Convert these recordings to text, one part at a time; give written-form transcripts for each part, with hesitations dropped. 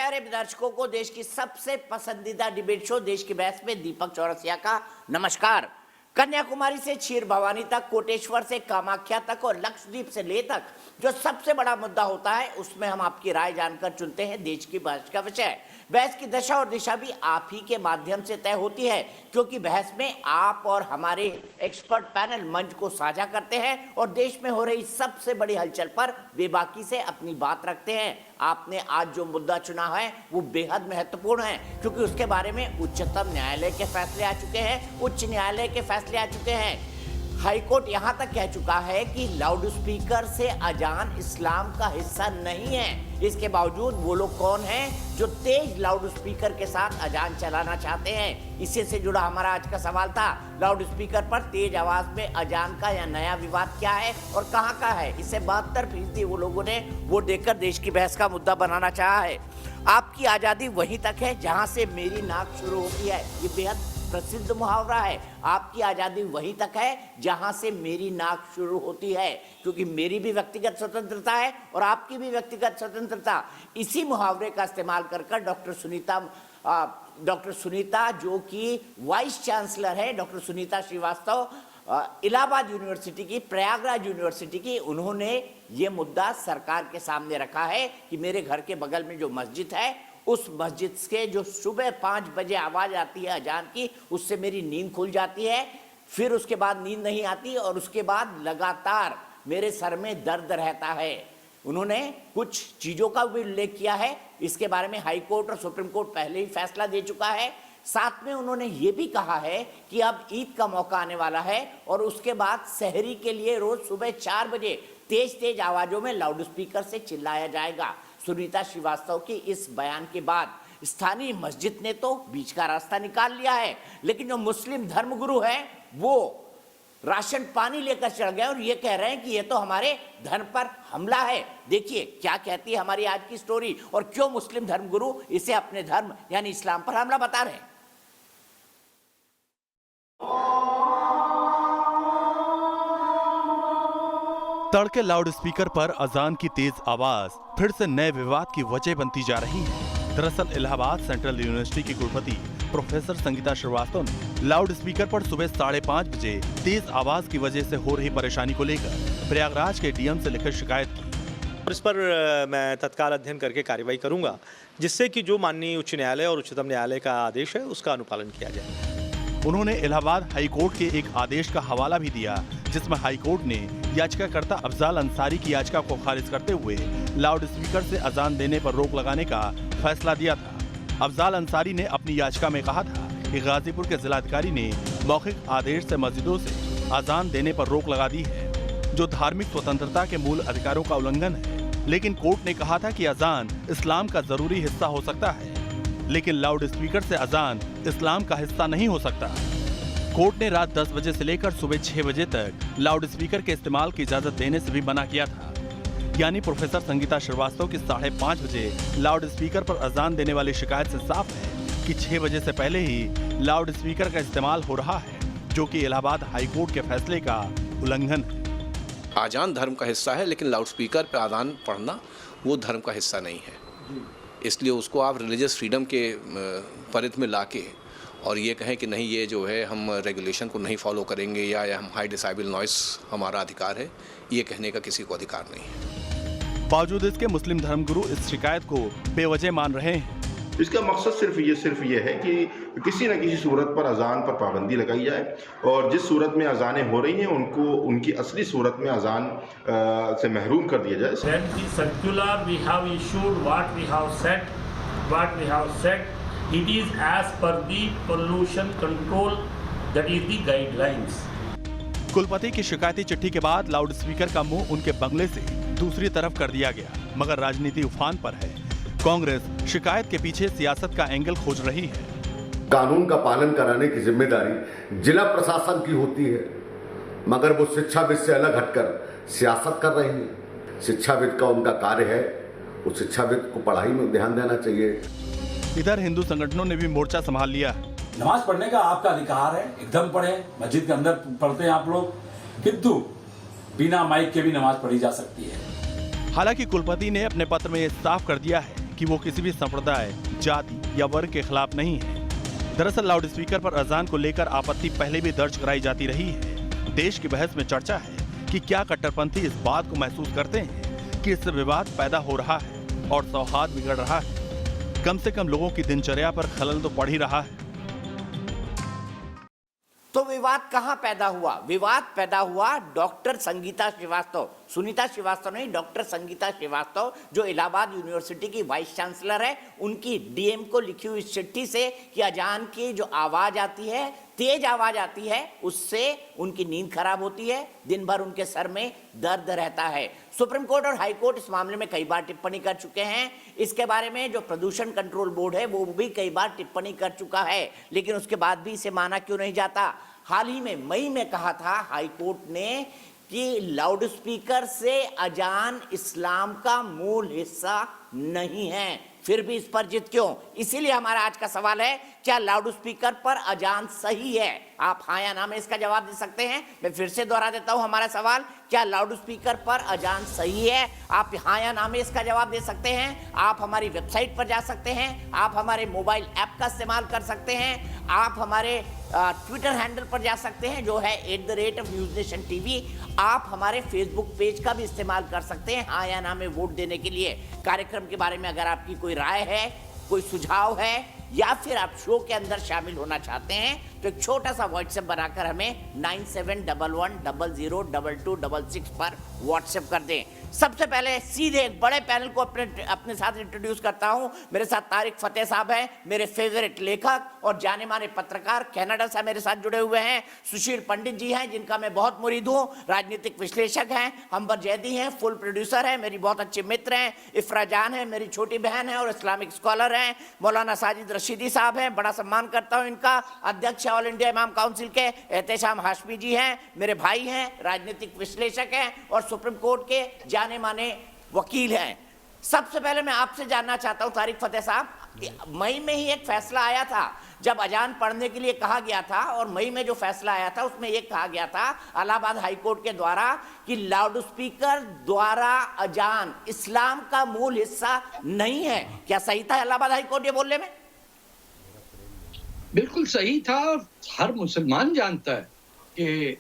प्यारे दर्शकों को देश की सबसे पसंदीदा डिबेट शो देश की बहस में दीपक चौरसिया का नमस्कार। कन्याकुमारी से क्षीर भवानी तक, कोटेश्वर से कामाख्या तक और लक्षद्वीप से लेह तक जो सबसे बड़ा मुद्दा होता है उसमें हम आपकी राय जानकर चुनते हैं देश की बहस का विषय। बहस की दशा और दिशा भी आप ही के माध्यम से तय होती है, क्योंकि बहस में आप और हमारे एक्सपर्ट पैनल मंच को साझा करते हैं और देश में हो रही सबसे बड़ी हलचल पर बेबाकी से अपनी बात रखते हैं। आपने आज जो मुद्दा चुना है वो बेहद महत्वपूर्ण है, क्योंकि उसके बारे में उच्चतम न्यायालय के फैसले आ चुके हैं, उच्च न्यायालय के फैसले आ चुके हैं। हाईकोर्ट यहां तक कह चुका है कि लाउडस्पीकर से अजान इस्लाम का हिस्सा नहीं है। इसके बावजूद वो लोग कौन हैं जो तेज लाउडस्पीकर के साथ अजान चलाना चाहते हैं? इसी से जुड़ा हमारा आज का सवाल था, लाउडस्पीकर पर तेज आवाज में अजान का यह नया विवाद क्या है और कहां का है? इसे 72% वो लोगों ने वोट देकर देश की बहस का मुद्दा बनाना चाहा है। आपकी आजादी वहीं तक है जहां से मेरी नाक शुरू होती है, ये बेहद प्रसिद्ध मुहावरा है। आपकी आजादी वहीं तक है जहां से मेरी नाक शुरू होती है, क्योंकि मेरी भी व्यक्तिगत स्वतंत्रता है और आपकी भी व्यक्तिगत स्वतंत्रता। इसी मुहावरे का इस्तेमाल कर डॉक्टर सुनीता जो कि वाइस चांसलर है, डॉक्टर सुनीता श्रीवास्तव इलाहाबाद यूनिवर्सिटी की, प्रयागराज यूनिवर्सिटी की, उन्होंने ये मुद्दा सरकार के सामने रखा है कि मेरे घर के बगल में जो मस्जिद है उस मस्जिद से जो सुबह 5 बजे आवाज़ आती है अजान की, उससे मेरी नींद खुल जाती है, फिर उसके बाद नींद नहीं आती और उसके बाद लगातार मेरे सर में दर्द रहता है। उन्होंने कुछ चीज़ों का भी उल्लेख किया है, इसके बारे में हाई कोर्ट और सुप्रीम कोर्ट पहले ही फैसला दे चुका है। साथ में उन्होंने ये भी कहा है कि अब ईद का मौका आने वाला है और उसके बाद सहरी के लिए रोज़ सुबह 4 बजे तेज आवाज़ों में लाउडस्पीकर से चिल्लाया जाएगा। सुनीता श्रीवास्तव की इस बयान के बाद स्थानीय मस्जिद ने तो बीच का रास्ता निकाल लिया है, लेकिन जो मुस्लिम धर्मगुरु हैं वो राशन पानी लेकर चढ़ गए और ये कह रहे हैं कि ये तो हमारे धर्म पर हमला है। देखिए क्या कहती है हमारी आज की स्टोरी और क्यों मुस्लिम धर्मगुरु इसे अपने धर्म यानी इस्लाम पर हमला बता रहे हैं। तड़के लाउडस्पीकर पर अजान की तेज आवाज फिर से नए विवाद की वजह बनती जा रही है। दरअसल इलाहाबाद सेंट्रल यूनिवर्सिटी की कुलपति प्रोफेसर संगीता श्रीवास्तव ने लाउडस्पीकर पर सुबह 5:30 बजे तेज आवाज की वजह से हो रही परेशानी को लेकर प्रयागराज के डीएम से लिखित शिकायत की। इस पर मैं तत्काल अध्ययन करके कार्रवाई करूंगा, जिससे कि जो माननीय उच्च न्यायालय और उच्चतम न्यायालय का आदेश है उसका अनुपालन किया जाए। उन्होंने इलाहाबाद हाईकोर्ट के एक आदेश का हवाला भी दिया, जिसमें हाईकोर्ट ने याचिकाकर्ता अफजाल अंसारी की याचिका को खारिज करते हुए लाउडस्पीकर से अजान देने पर रोक लगाने का फैसला दिया था। अफजाल अंसारी ने अपनी याचिका में कहा था कि गाजीपुर के जिलाधिकारी ने मौखिक आदेश से मस्जिदों से अजान देने पर रोक लगा दी है, जो धार्मिक स्वतंत्रता के मूल अधिकारों का उल्लंघन है। लेकिन कोर्ट ने कहा था कि अजान इस्लाम का जरूरी हिस्सा हो सकता है, लेकिन लाउडस्पीकर से अजान इस्लाम का हिस्सा नहीं हो सकता। कोर्ट ने रात 10 बजे से लेकर सुबह 6 बजे तक लाउडस्पीकर के इस्तेमाल की इजाजत देने से भी मना किया था। यानी प्रोफेसर संगीता श्रीवास्तव की 5:30 बजे लाउडस्पीकर पर अजान देने वाली शिकायत से साफ है कि 6 बजे से पहले ही लाउडस्पीकर का इस्तेमाल हो रहा है, जो कि इलाहाबाद हाईकोर्ट के फैसले का उल्लंघन है। आजान धर्म का हिस्सा है, लेकिन लाउडस्पीकर पर आजान पढ़ना वो धर्म का हिस्सा नहीं है, इसलिए उसको आप रिलीजियस फ्रीडम के परिधि में लाके और ये कहें कि नहीं ये जो है हम रेगुलेशन को नहीं फॉलो करेंगे या हम हाई डेसिबल नॉइस हमारा अधिकार है, ये कहने का किसी को अधिकार नहीं है। बावजूद इसके मुस्लिम धर्मगुरु इस शिकायत को बेवजह मान रहे हैं। इसका मकसद सिर्फ ये है कि किसी न किसी सूरत पर अजान पर पाबंदी लगाई जाए और जिस सूरत में अजानें हो रही हैं उनको उनकी असली सूरत में अजान से महरूम कर दिया जाए। It is as per the pollution control, that is the guidelines. कुलपति की शिकायती चिट्ठी के बाद लाउडस्पीकर का मुंह उनके बंगले से दूसरी तरफ कर दिया गया, मगर राजनीति उफान पर है। कांग्रेस शिकायत के पीछे सियासत का एंगल खोज रही है। कानून का पालन कराने की जिम्मेदारी जिला प्रशासन की होती है, मगर वो शिक्षाविद से अलग हटकर सियासत कर रही है। शिक्षाविद का उनका कार्य है, उस शिक्षाविद को पढ़ाई में ध्यान देना चाहिए। इधर हिंदू संगठनों ने भी मोर्चा संभाल लिया। नमाज पढ़ने का आपका अधिकार है, एकदम पढ़े, मस्जिद के अंदर पढ़ते हैं आप लोग, किंतु बिना माइक के भी नमाज पढ़ी जा सकती है। हालांकि कुलपति ने अपने पत्र में साफ कर दिया है कि वो किसी भी संप्रदाय, जाति या वर्ग के खिलाफ नहीं है। दरअसल लाउड स्पीकर पर अजान को लेकर आपत्ति पहले भी दर्ज कराई जाती रही है। देश की बहस में चर्चा है कि क्या कट्टरपंथी इस बात को महसूस करते हैं कि इससे विवाद पैदा हो रहा है और सौहार्द बिगड़ रहा है। कम से कम लोगों की दिनचर्या पर खलल तो पड़ ही रहा है। तो विवाद कहां पैदा हुआ? विवाद पैदा हुआ डॉक्टर संगीता श्रीवास्तव, सुनीता श्रीवास्तव नहीं, डॉक्टर संगीता श्रीवास्तव, जो इलाहाबाद यूनिवर्सिटी की वाइस चांसलर है, उनकी डीएम को लिखी हुई चिट्ठी से कि अजान की जो आवाज आती है, तेज आवाज आती है, उससे उनकी नींद खराब होती है, दिन भर उनके सर में दर्द रहता है। सुप्रीम कोर्ट और हाई कोर्ट इस मामले में कई बार टिप्पणी कर चुके हैं। इसके बारे में जो प्रदूषण कंट्रोल बोर्ड है वो भी कई बार टिप्पणी कर चुका है, लेकिन उसके बाद भी इसे माना क्यों नहीं जाता? हाल ही में मई में कहा था हाई कोर्ट ने कि लाउड स्पीकर से अजान इस्लाम का मूल हिस्सा नहीं है, फिर भी इस पर जिद क्यों? इसीलिए हमारा आज का सवाल है, क्या लाउड स्पीकर पर अजान सही है? आप हाँ या ना में इसका जवाब दे सकते हैं। मैं फिर से दोहरा देता हूं हमारा सवाल, क्या लाउड स्पीकर पर अजान सही है? आप हाँ या ना में इसका जवाब दे सकते हैं। आप हमारी वेबसाइट पर जा सकते हैं, आप हमारे मोबाइल ऐप का इस्तेमाल कर सकते हैं, आप हमारे ट्विटर हैंडल पर जा सकते हैं जो है @NewsNationTV। आप हमारे फेसबुक पेज का भी इस्तेमाल कर सकते हैं हाँ या ना में वोट देने के लिए। कार्यक्रम के बारे में अगर आपकी कोई राय है, कोई सुझाव है, या फिर आप शो के अंदर शामिल होना चाहते हैं, तो एक छोटा सा व्हाट्सएप बनाकर हमें 9711002266 पर व्हाट्सएप कर दें। सबसे पहले सीधे एक बड़े पैनल को अपने साथ इंट्रोड्यूस करता हूं। मेरे साथ तारिक फतेह साहब हैं, मेरे फेवरेट लेखक और जाने माने पत्रकार, कनाडा से मेरे साथ जुड़े हुए हैं। सुशील पंडित जी हैं, जिनका मैं बहुत मुरीद हूं, राजनीतिक विश्लेषक हैं। अंबर जैदी हैं, फुल प्रोड्यूसर हैं, मेरी बहुत अच्छे मित्र हैं। इफ्रा जान है, मेरी छोटी बहन है और इस्लामिक स्कॉलर हैं। मौलाना साजिद रशीदी साहब हैं, बड़ा सम्मान करता हूं इनका, अध्यक्ष ऑल इंडिया इमाम काउंसिल के। एहतेशाम हाशमी जी हैं, मेरे भाई हैं, राजनीतिक विश्लेषक हैं और सुप्रीम कोर्ट के जाने माने वकील हैं। सबसे पहले मैं आपसे जानना चाहता हूं तारिक फतेह साहब, मई में ही एक फैसला आया था जब अजान पढ़ने के लिए कहा गया था, और मई में जो फैसला आया था उसमें यह कहा गया था इलाहाबाद हाई कोर्ट के द्वारा कि लाउड स्पीकर द्वारा अजान इस्लाम का मूल हिस्सा नहीं है। क्या सही था इलाहाबाद हाई कोर्ट ये बोलने में? बिल्कुल सही था। हर मुसलमान जानता है कि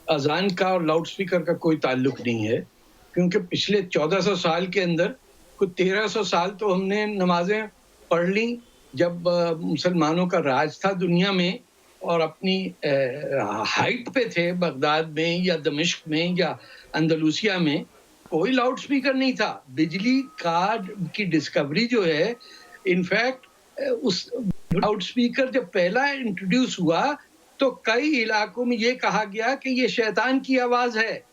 अजान का और लाउड स्पीकर का कोई ताल्लुक नहीं है, क्योंकि पिछले 1400 साल के अंदर कुछ 1300 साल तो हमने नमाजें पढ़ ली जब मुसलमानों का राज था दुनिया में, और अपनी हाइट पे थे बगदाद में या दमिश्क में या अंदलूसिया में। कोई लाउड स्पीकर नहीं था। बिजली की डिस्कवरी जो है, इनफैक्ट उस लाउड स्पीकर जब पहला इंट्रोड्यूस हुआ तो कई इलाकों में ये कहा गया कि ये शैतान की आवाज है,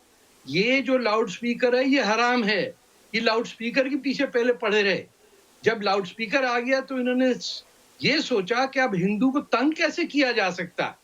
ये जो लाउड स्पीकर है ये हराम है। ये लाउड स्पीकर के पीछे पहले पड़े रहे। जब लाउड स्पीकर आ गया तो इन्होंने ये सोचा कि अब हिंदू को तंग कैसे किया जा सकता,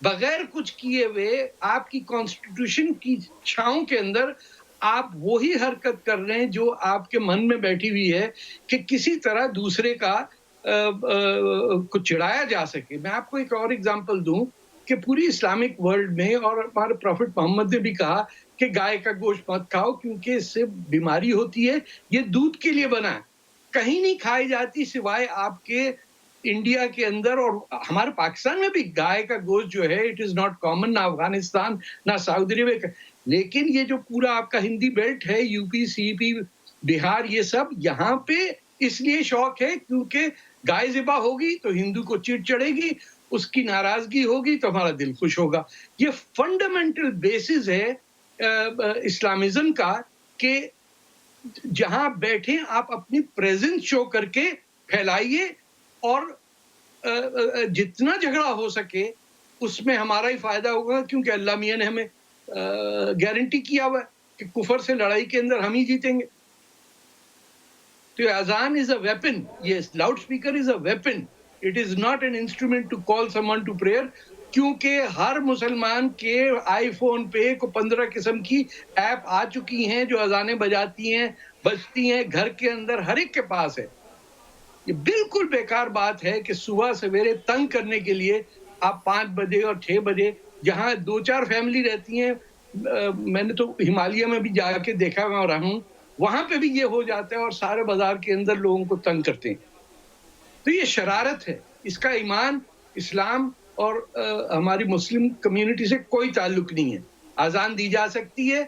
बगैर कुछ किए हुए आपकी कॉन्स्टिट्यूशन की छांव के अंदर आप वही हरकत कर रहे हैं जो आपके मन में बैठी हुई है कि किसी तरह दूसरे का को चिढ़ाया जा सके। मैं आपको एक और एग्जांपल दूं कि पूरी इस्लामिक वर्ल्ड में और हमारे प्रॉफिट मोहम्मद ने भी कहा कि गाय का गोश्त मत खाओ क्योंकि इससे बीमारी होती है, ये दूध के लिए बना है। कहीं नहीं खाई जाती सिवाय आपके इंडिया के अंदर, और हमारे पाकिस्तान में भी गाय का गोश्त जो है इट इज नॉट कॉमन, ना अफगानिस्तान ना सऊदी अरेबिया। लेकिन ये जो पूरा आपका हिंदी बेल्ट है, यूपी सीपी बिहार, ये सब यहाँ पे इसलिए शौक है क्योंकि गाय ज़िबा होगी तो हिंदू को चिढ़ चढ़ेगी, उसकी नाराजगी होगी तो हमारा दिल खुश होगा। ये फंडामेंटल बेसिस है इस्लामिज्म का कि जहां बैठे आप अपनी प्रेजेंस शो करके फैलाइए, और जितना झगड़ा हो सके उसमें हमारा ही फायदा होगा, क्योंकि अल्लाह मियां ने हमें गारंटी किया हुआ है कि कुफर से लड़ाई के अंदर हम ही जीतेंगे। तो azaan is a weapon, yes, loudspeaker is a weapon, it is not an instrument to call someone to prayer, क्योंकि हर मुसलमान के आईफोन पे को 15 किस्म की ऐप आ चुकी हैं जो अजानें बजाती हैं, बजती हैं, घर के अंदर हर एक के पास है। ये बिल्कुल बेकार बात है कि सुबह सवेरे तंग करने के लिए आप 5 बजे और 6 बजे, जहां 2-4 फैमिली रहती हैं, मैंने तो हिमालय में भी जाके देखा हुआ रहा हूं, वहां पे भी ये हो जाता है और सारे बाजार के अंदर लोगों को तंग करते हैं। तो ये शरारत है, इसका ईमान, इस्लाम और हमारी मुस्लिम कम्युनिटी से कोई ताल्लुक नहीं है। अजान दी जा सकती है,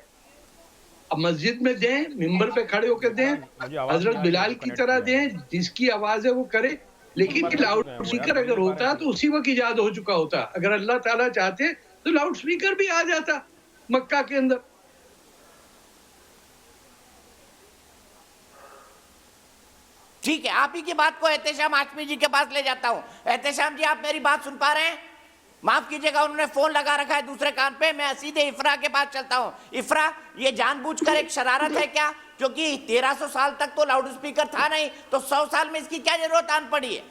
अब मस्जिद में दें, मिंबर पे खड़े होकर दें, हजरत बिलाल की तरह दें, जिसकी आवाज है वो करे। लेकिन लाउड स्पीकर अगर होता तो उसी वक्त इजाद हो चुका होता। अगर अल्लाह ताला चाहते तो लाउड स्पीकर भी आ जाता मक्का के अंदर। ठीक है, आप ही की बात को एहतेशाम हाशमी जी के पास ले जाता हूं। एहतेशाम जी, आप मेरी बात सुन पा रहे हैं? माफ कीजिएगा, उन्होंने फोन लगा रखा है दूसरे कान पे। मैं सीधे इफ्रा के पास चलता हूं। इफ्रा, ये जानबूझकर एक शरारत है क्या? क्योंकि 1300 साल तक तो लाउड स्पीकर था नहीं, तो 100 साल में इसकी क्या जरूरत आन पड़ी है?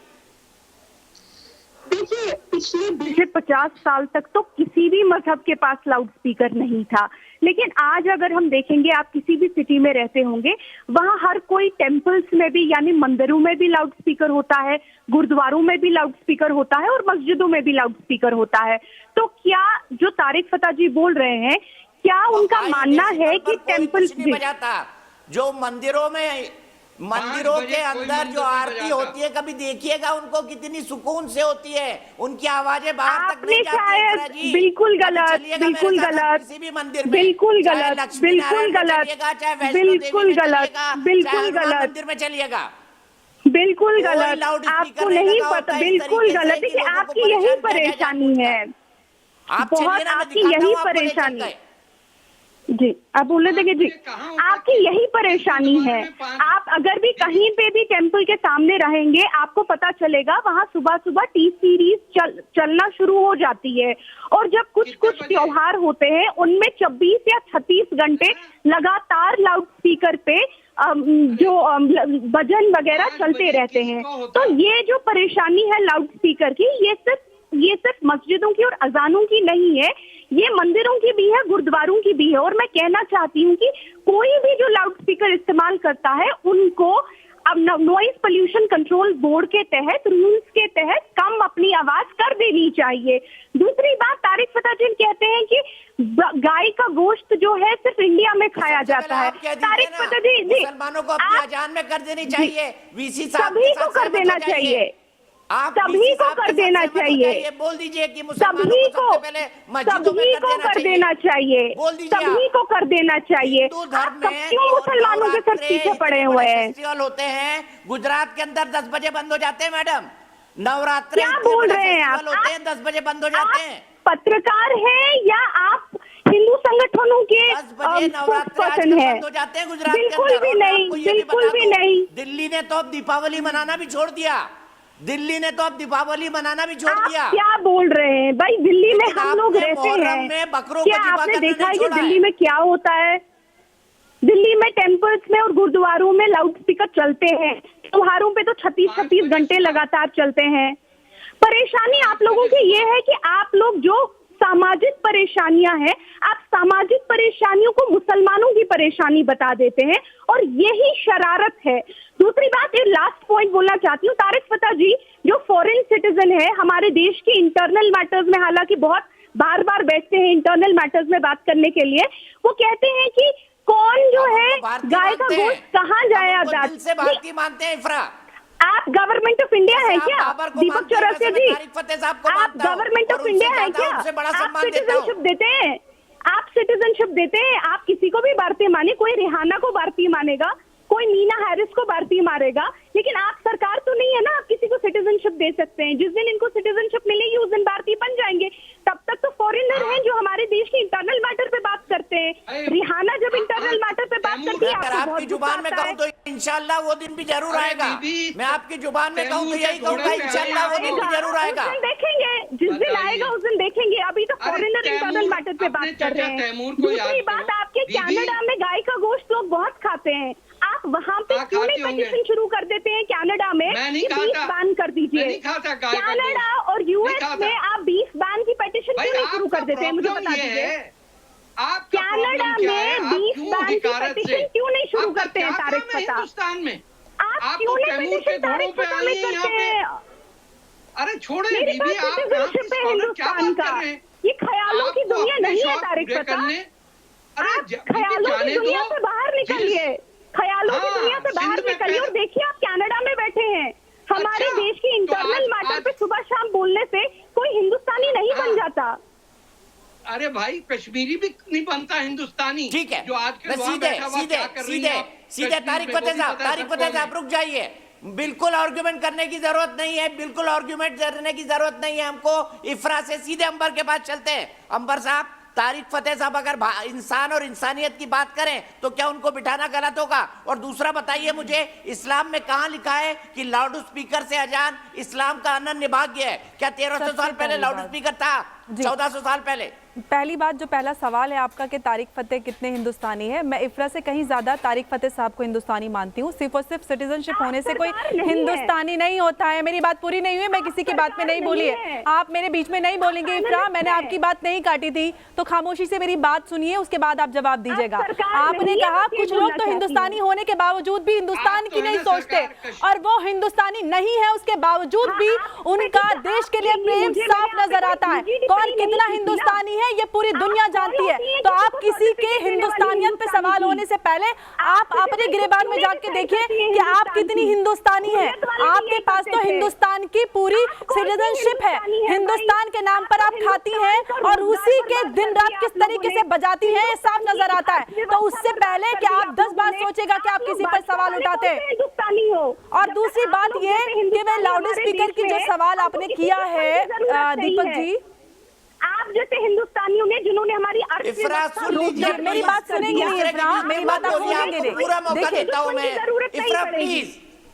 देखिए, पिछले 50 साल तक तो किसी भी मजहब के पास लाउड स्पीकर नहीं था, लेकिन आज अगर हम देखेंगे, आप किसी भी सिटी में रहते होंगे, वहाँ हर कोई टेम्पल्स में भी, यानी मंदिरों में भी लाउड स्पीकर होता है, गुरुद्वारों में भी लाउड स्पीकर होता है और मस्जिदों में भी लाउड स्पीकर होता है। तो क्या जो तारिक फता जी बोल रहे हैं, क्या उनका मानना है कि टेम्पल जो मंदिरों के अंदर जो आरती होती है, कभी देखिएगा उनको कितनी सुकून से होती है, उनकी आवाजें बाहर तक नहीं जाती। बिल्कुल गलत, बिल्कुल गलत, किसी भी मंदिर में, बिल्कुल गलत, बिल्कुल गलत, बिल्कुल गलत, बिल्कुल गलत, मंदिर में चलिएगा, बिल्कुल गलत। आपको नहीं पता, बिल्कुल गलत है कि आपकी यही परेशानी है, बहुत आपकी यही परेशानी। जी, आप बोले थे कि जी आपकी यही परेशानी है। आप अगर भी कहीं पे भी टेम्पल के सामने रहेंगे, आपको पता चलेगा वहाँ सुबह सुबह टी सीरीज चलना शुरू हो जाती है। और जब कुछ कुछ त्योहार होते हैं, उनमें 26 या 36 घंटे लगातार लाउड स्पीकर पे जो भजन वगैरह चलते रहते हैं। तो ये जो परेशानी है लाउड स्पीकर की, ये सिर्फ मस्जिदों की और अजानों की नहीं है, ये मंदिरों की भी है, गुरुद्वारों की भी है। और मैं कहना चाहती हूँ कि कोई भी जो लाउड स्पीकर इस्तेमाल करता है, उनको अब नॉइज पोल्यूशन कंट्रोल बोर्ड के तहत, रूल्स के तहत कम अपनी आवाज कर देनी चाहिए। दूसरी बात, तारिक फता जी कहते हैं कि गाय का गोश्त जो है सिर्फ इंडिया में खाया जाता है। तारिक फता जी, मुसलमानों को अपनी अजान में कर देनी चाहिए, सभी को कर देना चाहिए, सभी को कर देना चाहिए, बोल दीजिए कि सभी को कर देना चाहिए, सभी को कर देना चाहिए। क्यों मुसलमानों के सब पीछे पड़े हुए हैं? फेस्टिवल होते हैं गुजरात के अंदर 10 बजे बंद हो जाते हैं मैडम। नवरात्रि क्या बोल रहे हैं आप? 10 बजे बंद हो जाते हैं। पत्रकार हैं या आप हिंदू संगठनों के पर्सन हैं? बिल्कुल भी नहीं, बिल्कुल भी नहीं। दिल्ली ने तो अब दीपावली मनाना भी छोड़ दिया, दिल्ली ने तो अब दीपावली मनाना भी छोड़ दिया। क्या बोल रहे हैं भाई? दिल्ली में हम लोग रहते हैं, क्या आपने देखा है कि दिल्ली में क्या होता है? दिल्ली में टेम्पल्स में और गुरुद्वारों में लाउड स्पीकर चलते हैं, त्योहारों पे तो 36 घंटे लगातार चलते हैं। परेशानी आप लोगों की ये है कि आप लोग जो सामाजिक परेशानियां हैं, आप सामाजिक परेशानियों को मुसलमानों की परेशानी बता देते हैं, और यही शरारत है। दूसरी बात, ये लास्ट पॉइंट बोलना चाहती हूँ, तारिक फता जी जो फॉरेन सिटीजन है, हमारे देश के इंटरनल मैटर्स में हालांकि बहुत बार बार बैठते हैं इंटरनल मैटर्स में बात करने के लिए, वो कहते हैं कि कौन जो है गाय का गोश्त कहाँ जाया जाता है। आप गवर्नमेंट ऑफ इंडिया है क्या दीपक चौरसिया जी? आप गवर्नमेंट ऑफ इंडिया है क्या? आप सिटीजनशिप देते हैं, आप सिटीजनशिप देते हैं, आप किसी को भी भारतीय माने, कोई रिहाना को भारतीय मानेगा, कोई नीना हैरिस को भारतीय मारेगा, लेकिन आप सरकार तो नहीं है ना, आप किसी को सिटीजनशिप दे सकते हैं। जिस दिन इनको सिटीजनशिप मिलेगी उस दिन भारतीय बन जाएंगे। तब तक तो फॉरेनर हैं जो हमारे देश के इंटरनल मैटर पे बात करते हैं। रिहाना जब इंटरनल मैटर पे बात करती है, आपकी जुबान में कहूँ तो इंशाल्लाह वो दिन भी जरूर आएगा। मैं आपकी जुबान में कहूँ तो यही कहूँगा, इंशाल्लाह वो दिन भी जरूर आएगा। देखेंगे, जिस दिन आएगा उस दिन देखेंगे। अभी तो फॉरेनर इंटरनल मैटर पे बात कर रहे हैं। दूसरी बात, आपके कनाडा में गाय का गोश्त लोग बहुत खाते हैं, आप वहाँ पे क्यों नहीं पिटीशन शुरू कर देते हैं कनाडा में कि बीफ बैन कर दीजिए? कनाडा और यूएस में आप बीफ बैन की पिटीशन क्यों नहीं शुरू कर देते हैं? मुझे बता दीजिए, कनाडा में बीफ बैन की पिटीशन क्यों नहीं शुरू करते हैं तारिक फता? आप क्यों नहीं पिटीशन तारिक फता में करते हैं? अरे छोड़े, मेरी बात सिटीजनशिप है हिंदुस्तान का, ये ख्यालों की दुनिया नहीं है तारिक फता। आप ख्यालों की दुनिया से बाहर निकलिए, ख्यालों की दुनिया से बाहर निकलिए और देखिए आप कनाडा में बैठे हैं। हमारे देश की इंटरनल मैटर पे सुबह शाम बोलने से कोई हिंदुस्तानी नहीं बन जाता। अरे भाई कश्मीरी भी नहीं बनता हिंदुस्तानी। ठीक है, जो आज के सीधे तारिक फतेह साहब रुक जाइए। बिल्कुल आर्ग्यूमेंट करने की जरूरत नहीं है, बिल्कुल आर्ग्यूमेंट करने की जरूरत नहीं है हमको। इफ्रा से सीधे अंबर के पास चलते हैं। अंबर साहब, तारिक फतेह साहब अगर इंसान और इंसानियत की बात करें तो क्या उनको बिठाना गलत होगा? और दूसरा बताइए मुझे, इस्लाम में कहां लिखा है कि लाउड स्पीकर से अजान इस्लाम का अनन्य भाग्य है? क्या 1300 साल पहले लाउड स्पीकर था? 1400 साल पहले? पहली बात, जो पहला सवाल है आपका कि तारिक फतेह कितने हिंदुस्तानी है, मैं इफ्रा से कहीं ज्यादा तारिक फतेह साहब को हिंदुस्तानी मानती हूँ। सिर्फ और सिर्फ सिटीजनशिप होने से कोई हिंदुस्तानी नहीं होता है। मेरी बात पूरी नहीं हुई, मैं किसी की बात में नहीं बोली है। आप मेरे बीच में नहीं बोलेंगे इफ्रा, मैंने आपकी बात नहीं काटी थी, तो खामोशी से मेरी बात सुनिए, उसके बाद आप जवाब दीजिएगा। आपने कहा कुछ लोग तो हिंदुस्तानी होने के बावजूद भी हिंदुस्तान की नहीं सोचते, और वो हिंदुस्तानी नहीं है, उसके बावजूद भी उनका देश के लिए प्रेम साफ नजर आता है। कौन कितना हिंदुस्तानी है ये पूरी दुनिया जानती है। तो आप किसी के हिंदुस्तानियत पे सवाल होने से पहले आप अपने गिरेबान में जाके देखिए कि आप कितनी हिंदुस्तानी है। आपके पास तो हिंदुस्तान की पूरी सिटीजनशिप है, हिंदुस्तान के नाम पर आप खाती हैं और उसी के दिन रात किस तरीके से बजाती हैं ये साफ नजर आता है। तो उससे पहले कि आप 10 बार सोचेगा कि आप किसी पर सवाल उठाते हैं। और दूसरी बात ये कि मैं लाउड स्पीकर की जो सवाल आपने किया है दीपक जी, आप जैसे हिंदुस्तानियों ने जिन्होंने हमारी मेरी बात सुनेंगे नहीं इफ्रा, मेरी बात आप सुनेंगे नहीं। पूरा मौका देता हूं मैं।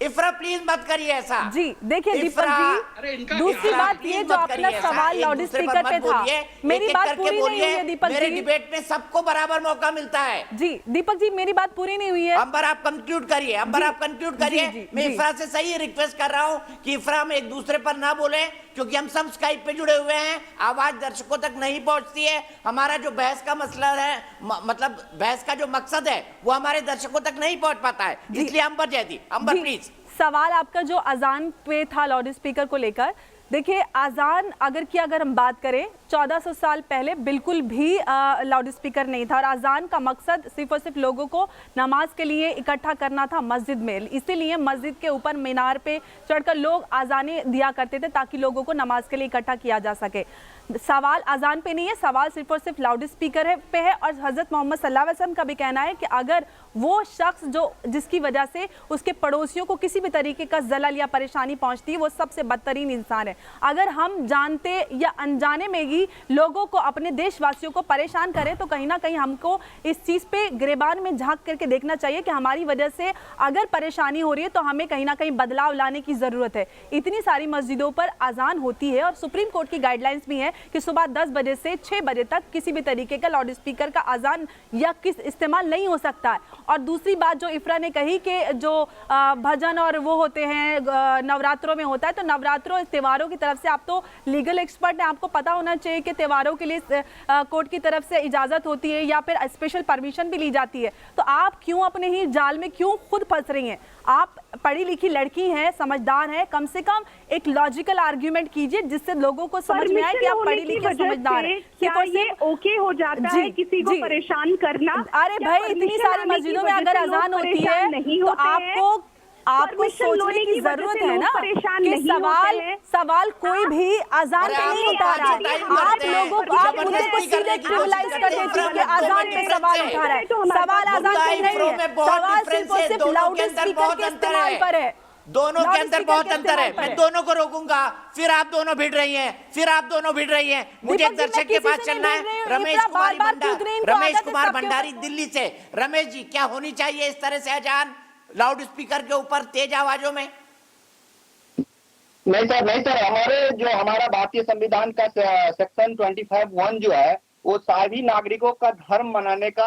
इफ्रा प्लीज मत करिए ऐसा। जी देखिए दीपक जी, दूसरी बात ये जो अपना सवाल लाउड स्पीकर पे था, मेरी बात पूरी नहीं हुई है दीपक जी। मेरे डिबेट में सबको बराबर मौका मिलता है। जी दीपक जी, मेरी बात पूरी नहीं हुई है। अंबर आप कंक्लूड करिए, अंबर आप कंक्लूड करिए। मैं इफ्रा से सही रिक्वेस्ट कर रहा हूँ कि इफ्रा हम एक दूसरे पर ना बोले, क्योंकि हम सब स्काइप पे जुड़े हुए हैं, आवाज दर्शकों तक नहीं पहुंचती है। हमारा जो बहस का मसला है, मतलब बहस का जो मकसद है वो हमारे दर्शकों तक नहीं पहुंच पाता है, इसलिए अंबर जयदी, अंबर प्लीज। सवाल आपका जो अजान पे था लाउड स्पीकर को लेकर, देखिए अजान अगर हम बात करें 1400 साल पहले बिल्कुल भी लाउड स्पीकर नहीं था, और अजान का मकसद सिर्फ और सिर्फ लोगों को नमाज के लिए इकट्ठा करना था मस्जिद में। इसीलिए मस्जिद के ऊपर मीनार पे चढ़कर लोग अजानें दिया करते थे ताकि लोगों को नमाज के लिए इकट्ठा किया जा सके। सवाल अजान पे नहीं है, सवाल सिर्फ और सिर्फ लाउड स्पीकर पे है। और हजरत मोहम्मद सल्लल्लाहु अलैहि वसल्लम का भी कहना है कि अगर वो शख्स जिसकी वजह से उसके पड़ोसियों को किसी भी तरीके का जलल या परेशानी पहुंचती है, वो सबसे बदतरीन इंसान है। अगर हम जानते या अनजाने में ही लोगों को, अपने देशवासियों को परेशान करें, तो कहीं ना कहीं हमको इस चीज़ पे गिरेबान में झांक करके देखना चाहिए कि हमारी वजह से अगर परेशानी हो रही है तो हमें कहीं ना कहीं बदलाव लाने की ज़रूरत है। इतनी सारी मस्जिदों पर अजान होती है और सुप्रीम कोर्ट की गाइडलाइंस भी है कि सुबह 10 बजे से 6 बजे तक किसी भी तरीके का लाउड स्पीकर का अजान या किस इस्तेमाल नहीं हो सकता है। और दूसरी बात जो इफ्रा ने कही कि जो भजन और वो होते हैं नवरात्रों में होता है, तो नवरात्रों त्योहारों की तरफ से, आप तो लीगल एक्सपर्ट हैं, आपको पता होना चाहिए कि त्योहारों के लिए कोर्ट की तरफ से इजाज़त होती है या फिर स्पेशल परमिशन भी ली जाती है। तो आप क्यों अपने ही जाल में क्यों खुद फंस रही हैं? आप पढ़ी लिखी लड़की हैं, समझदार हैं, कम से कम एक लॉजिकल आर्ग्यूमेंट कीजिए जिससे लोगों को समझ में आए कि आप पढ़ी लिखी समझदार हैं। क्या ये ओके हो जाता है किसी को परेशान करना? अरे भाई, इतनी सारी मस्जिदों में अगर अजान होती है तो आपको सोचने की जरूरत है ना कि सवाल कोई भी अजान पे नहीं उठा रहा है। आप लोगों को, आप मुद्दे को सीधे क्रिमिनलाइज कर देती है कि अजान पे सवाल उठा रहा है। सवाल अजान पे नहीं है, सवाल सिर्फ और सिर्फ लाउड स्पीकर के इस्तेमाल पर है। दोनों के अंदर बहुत अंतर है। मैं दोनों को रोकूंगा, फिर आप दोनों भिड़ रही हैं, फिर आप दोनों भिड़ रही हैं। मुझे एक दर्शक के पास चलना है। रमेश कुमार भंडारी दिल्ली से। रमेश जी, क्या होनी चाहिए इस तरह से अजान लाउड स्पीकर के ऊपर तेज आवाजों में? नहीं सर, हमारा भारतीय संविधान का सेक्शन 25(1) जो है, वो सभी नागरिकों का धर्म मनाने का,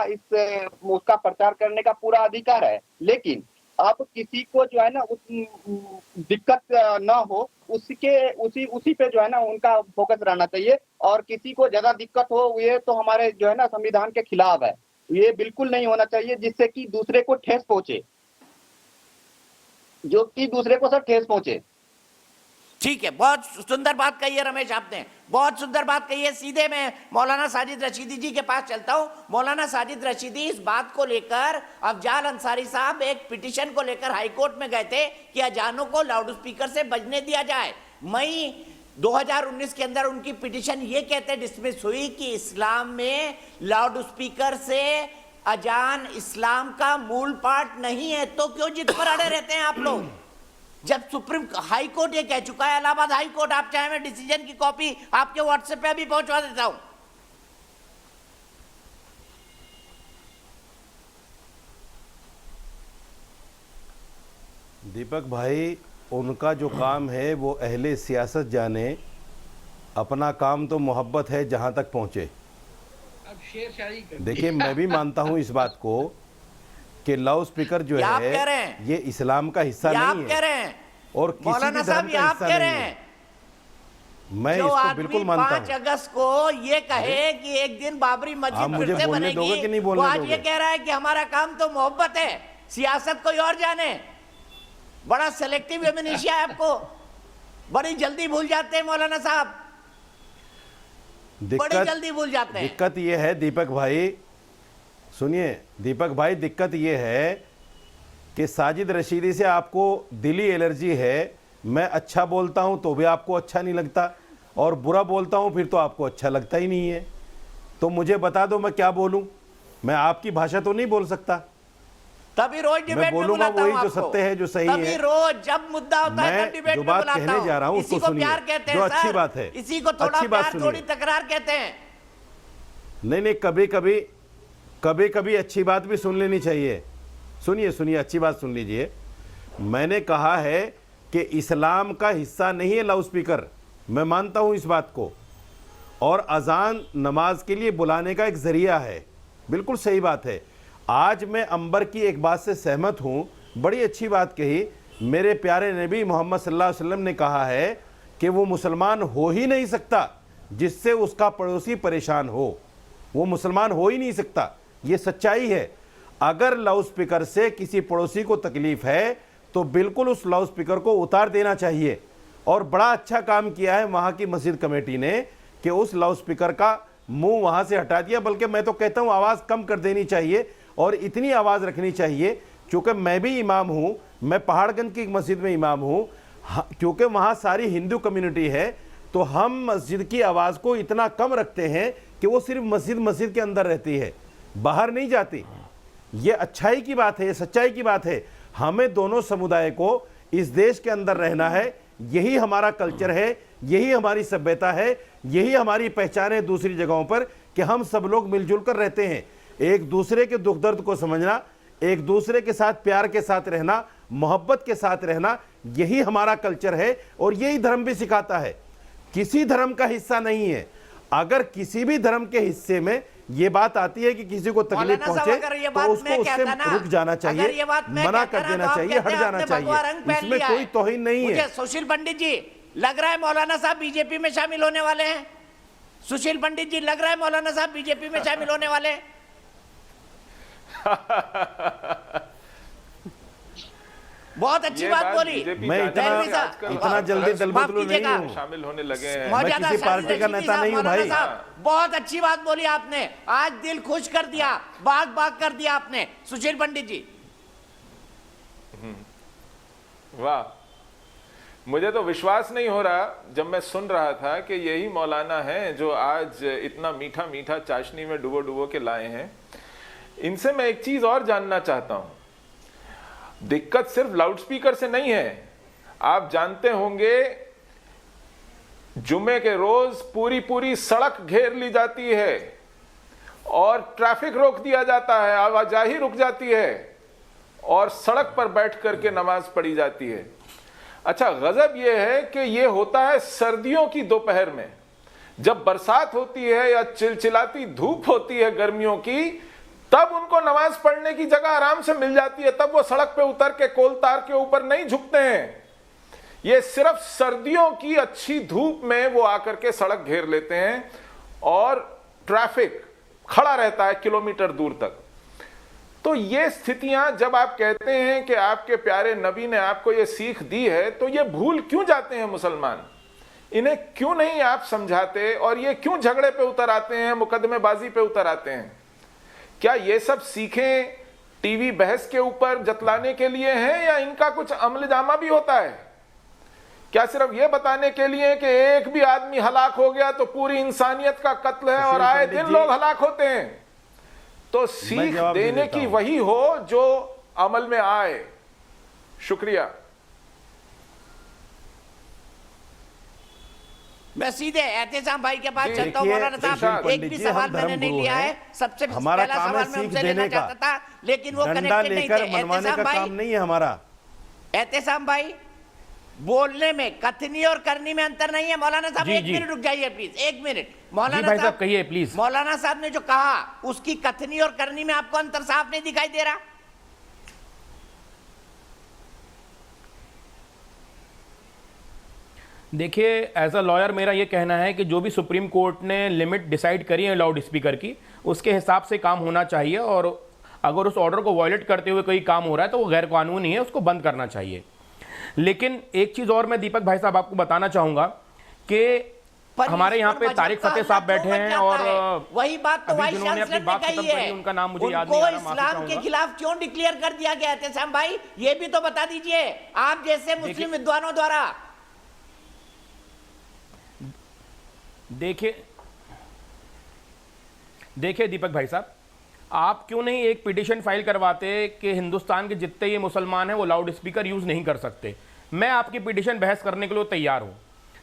उसका प्रचार करने का पूरा अधिकार है। लेकिन अब किसी को जो है ना दिक्कत ना हो, उसी पे जो है ना उनका फोकस रहना चाहिए। और किसी को ज्यादा दिक्कत हो, ये तो हमारे जो है ना संविधान के खिलाफ है। ये बिल्कुल नहीं होना चाहिए, जिससे कि दूसरे को ठेस पहुंचे, जो कि दूसरे को सर ठेस पहुंचे। ठीक है, बहुत सुंदर बात कही है रमेश आपने, बहुत सुंदर बात कही है। सीधे मैं मौलाना साजिद रशीदी जी के पास चलता हूं। मौलाना साजिद रशीदी, इस बात को लेकर अफजाल अंसारी साहब एक पिटीशन को लेकर हाईकोर्ट में गए थे कि अजानों को लाउड स्पीकर से बजने दिया जाए। मई 2019 के अंदर उनकी पिटीशन ये कहते डिसमिस हुई कि इस्लाम में लाउड स्पीकर से अजान इस्लाम का मूल पार्ट नहीं है। तो क्यों जिद पर अड़े रहते हैं आप लोग, जब सुप्रीम हाई कोर्ट ये कह चुका है, इलाहाबाद हाई कोर्ट, आप चाहे मैं डिसीजन की कॉपी आपके व्हाट्सएप पे भी पहुंचवा देता हूं। दीपक भाई, उनका जो काम है वो अहले सियासत जाने, अपना काम तो मोहब्बत है जहां तक पहुंचे। अब शेर शायरी कर देखिए, मैं भी मानता हूं इस बात को कि लाउड स्पीकर जो है ये इस्लाम का हिस्सा नहीं है और किसी भी धर्म का हिस्सा नहीं है। मैं इसको बिल्कुल मानता हूं। 5 अगस्त को ये कहे कि एक दिन बाबरी मस्जिद फिर से बनेगी, दोगे कि नहीं बोलने वो आज दोगे? ये कह रहा है कि हमारा काम तो मोहब्बत है, सियासत कोई और जाने। बड़ा सेलेक्टिव एमनेशिया है आपको, बड़ी जल्दी भूल जाते हैं मौलाना साहब, बड़ी जल्दी भूल जाते हैं। दिक्कत ये है दीपक भाई, सुनिए दीपक भाई, दिक्कत ये है कि साजिद रशीदी से आपको दिली एलर्जी है। मैं अच्छा बोलता हूं तो भी आपको अच्छा नहीं लगता और बुरा बोलता हूं फिर तो आपको अच्छा लगता ही नहीं है। तो मुझे बता दो मैं क्या बोलूं, मैं आपकी भाषा तो नहीं बोल सकता। तभी रोज डिबेट में बुलाता हूं वही जो सत्य है, जो सही तभी है। रोज जब मुद्दा होता है तब डिबेट में बुलाता हूं। कहने जा रहा हूं उसको सुनिए, जो अच्छी बात है, इसी को थोड़ा प्यार थोड़ी तकरार कहते हैं। नहीं, कभी कभी अच्छी बात भी सुन लेनी चाहिए। सुनिए अच्छी बात सुन लीजिए। मैंने कहा है कि इस्लाम का हिस्सा नहीं है लाउड स्पीकर, मैं मानता हूं इस बात को, और अजान नमाज के लिए बुलाने का एक जरिया है, बिल्कुल सही बात है। आज मैं अंबर की एक बात से सहमत हूं, बड़ी अच्छी बात कही। मेरे प्यारे नबी मोहम्मद सल्लल्लाहु अलैहि वसल्लम ने कहा है कि वो मुसलमान हो ही नहीं सकता जिससे उसका पड़ोसी परेशान हो, वो मुसलमान हो ही नहीं सकता, ये सच्चाई है। अगर लाउड स्पीकर से किसी पड़ोसी को तकलीफ है तो बिल्कुल उस लाउड स्पीकर को उतार देना चाहिए। और बड़ा अच्छा काम किया है वहाँ की मस्जिद कमेटी ने कि उस लाउड स्पीकर का मुंह वहाँ से हटा दिया, बल्कि मैं तो कहता हूँ आवाज़ कम कर देनी चाहिए और इतनी आवाज़ रखनी चाहिए। क्योंकि मैं भी इमाम हूँ, मैं पहाड़गंज की एक मस्जिद में इमाम हूँ, क्योंकि वहाँ सारी हिंदू कम्युनिटी है, तो हम मस्जिद की आवाज़ को इतना कम रखते हैं कि वो सिर्फ मस्जिद के अंदर रहती है, बाहर नहीं जाती। ये अच्छाई की बात है, ये सच्चाई की बात है। हमें दोनों समुदाय को इस देश के अंदर रहना है, यही हमारा कल्चर है, यही हमारी सभ्यता है, यही हमारी पहचान है दूसरी जगहों पर कि हम सब लोग मिलजुल कर रहते हैं। एक दूसरे के दुख दर्द को समझना, एक दूसरे के साथ प्यार के साथ रहना, मोहब्बत के साथ रहना, यही हमारा कल्चर है और यही धर्म भी सिखाता है। किसी धर्म का हिस्सा नहीं है। अगर किसी भी धर्म के हिस्से में ये बात आती है कि किसी को तकलीफ पहुंचे तो उसको उससे रुक जाना चाहिए, मना कर देना चाहिए, हट जाना चाहिए, इसमें कोई तौहीन नहीं है। सुशील पंडित जी, लग रहा है मौलाना साहब बीजेपी में शामिल होने वाले हैं। सुशील पंडित जी, लग रहा है मौलाना साहब बीजेपी में शामिल होने वाले हैं। बहुत अच्छी बात बोली। मैं इतना जल्दी दलबदलू नहीं हूँ, शामिल होने लगे हैं। मैं किसी पार्टी का नेता नहीं हूँ भाई। बहुत अच्छी बात बोली आपने, आज दिल खुश कर दिया, बाग बाग कर दिया आपने सुशील पंडित जी। वाह, मुझे तो विश्वास नहीं हो रहा जब मैं सुन रहा था कि यही मौलाना हैं जो आज इतना मीठा मीठा चाशनी में डुबो डुबो के लाए हैं। इनसे मैं एक चीज और जानना चाहता हूं। दिक्कत सिर्फ लाउडस्पीकर से नहीं है। आप जानते होंगे जुमे के रोज पूरी पूरी सड़क घेर ली जाती है और ट्रैफिक रोक दिया जाता है, आवाजाही रुक जाती है और सड़क पर बैठ करके नमाज पढ़ी जाती है। अच्छा, गजब यह है कि यह होता है सर्दियों की दोपहर में। जब बरसात होती है या चिलचिलाती धूप होती है गर्मियों की, तब उनको नमाज पढ़ने की जगह आराम से मिल जाती है। तब वो सड़क पे उतर के कोलतार के ऊपर नहीं झुकते हैं। ये सिर्फ सर्दियों की अच्छी धूप में वो आकर के सड़क घेर लेते हैं और ट्रैफिक खड़ा रहता है किलोमीटर दूर तक। तो ये स्थितियां जब आप कहते हैं कि आपके प्यारे नबी ने आपको ये सीख दी है, तो ये भूल क्यों जाते हैं मुसलमान? इन्हें क्यों नहीं आप समझाते और ये क्यों झगड़े पे उतर आते हैं, मुकदमेबाजी पे उतर आते हैं? क्या ये सब सीखें टीवी बहस के ऊपर जतलाने के लिए हैं या इनका कुछ अमलजामा भी होता है? क्या सिर्फ ये बताने के लिए कि एक भी आदमी हलाक हो गया तो पूरी इंसानियत का कत्ल है और आए दिन लोग हलाक होते हैं? तो सीख देने की वही हो जो अमल में आए। शुक्रिया। मैं सीधे एहतेशाम भाई के पास चलता हूँ। मौलाना साहब, एक भी सवाल मैंने नहीं लिया है। सबसे पहला सवाल मैं उनसे लेना चाहता था, लेकिन वो कनेक्टेड नहीं थे। एहतेशाम भाई नहीं है हमारा। एहतेशाम भाई, बोलने में कथनी और करनी में अंतर नहीं है। मौलाना साहब एक मिनट रुक जाइए प्लीज, एक मिनट। मौलाना साहब कहिए प्लीज। मौलाना साहब ने जो कहा उसकी कथनी और करनी में आपको अंतर साफ नहीं दिखाई दे रहा? देखिए, एज अ लॉयर मेरा ये कहना है कि जो भी सुप्रीम कोर्ट ने लिमिट डिसाइड करी है लाउड स्पीकर की, उसके हिसाब से काम होना चाहिए, और अगर उस ऑर्डर को वायलेट करते हुए कोई काम हो रहा है तो वो गैर कानूनी है, उसको बंद करना चाहिए। लेकिन एक चीज और मैं दीपक भाई साहब आपको बताना चाहूंगा कि हमारे यहाँ पे तारिक फतेह साहब बैठे हैं, और वही बात तो वाइस चांसलर ने कही है। उनका नाम मुझे याद नहीं आ रहा, इस्लाम के खिलाफ क्यों डिक्लेयर कर दिया गया? एहतेशाम भाई ये भी तो बता दीजिए आप जैसे मुस्लिम विद्वानों द्वारा। देखिए दीपक भाई साहब, आप क्यों नहीं एक पिटीशन फाइल करवाते कि हिंदुस्तान के जितने ये मुसलमान हैं वो लाउड स्पीकर यूज नहीं कर सकते? मैं आपकी पिटीशन बहस करने के लिए तैयार हूं,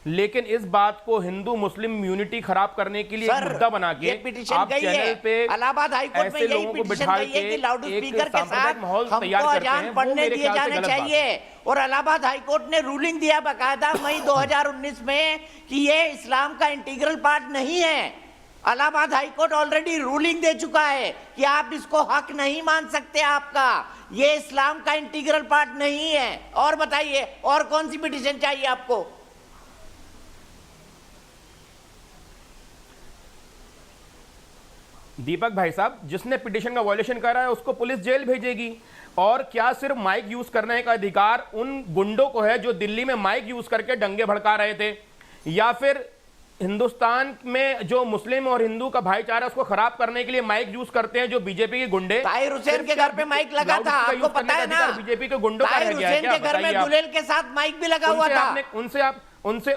लेकिन इस बात को हिंदू मुस्लिम यूनिटी खराब करने के लिए एक मुद्दा बना के आप चैनल पे इलाहाबाद हाईकोर्ट में यही पिटीशन गई है कि लाउड स्पीकर के साथ हमको अजान पढ़ने दिए जाने चाहिए, और इलाहाबाद हाईकोर्ट ने रूलिंग दिया बाकायदा मई 2019 में कि ये इस्लाम का इंटीग्रल पार्ट नहीं है। इलाहाबाद हाईकोर्ट ऑलरेडी रूलिंग दे चुका है कि आप इसको हक नहीं मान सकते, आपका ये इस्लाम का इंटीग्रल पार्ट नहीं है। और बताइए और कौन सी पिटीशन चाहिए आपको? दीपक भाई साहब, जिसने पिटीशन का वायलेशन करा है उसको पुलिस जेल भेजेगी। और क्या सिर्फ माइक यूज करने का अधिकार उन गुंडों को है जो दिल्ली में माइक यूज करके दंगे भड़का रहे थे, या फिर हिंदुस्तान में जो मुस्लिम और हिंदू का भाईचारा उसको खराब करने के लिए माइक यूज करते हैं जो बीजेपी के गुंडे? ताहिर हुसैन के घर पे माइक लगा था, आपको पता है ना? बीजेपी के गुंडों का ताहिर हुसैन के घर में गुलेल के साथ माइक भी लगा हुआ था। उनसे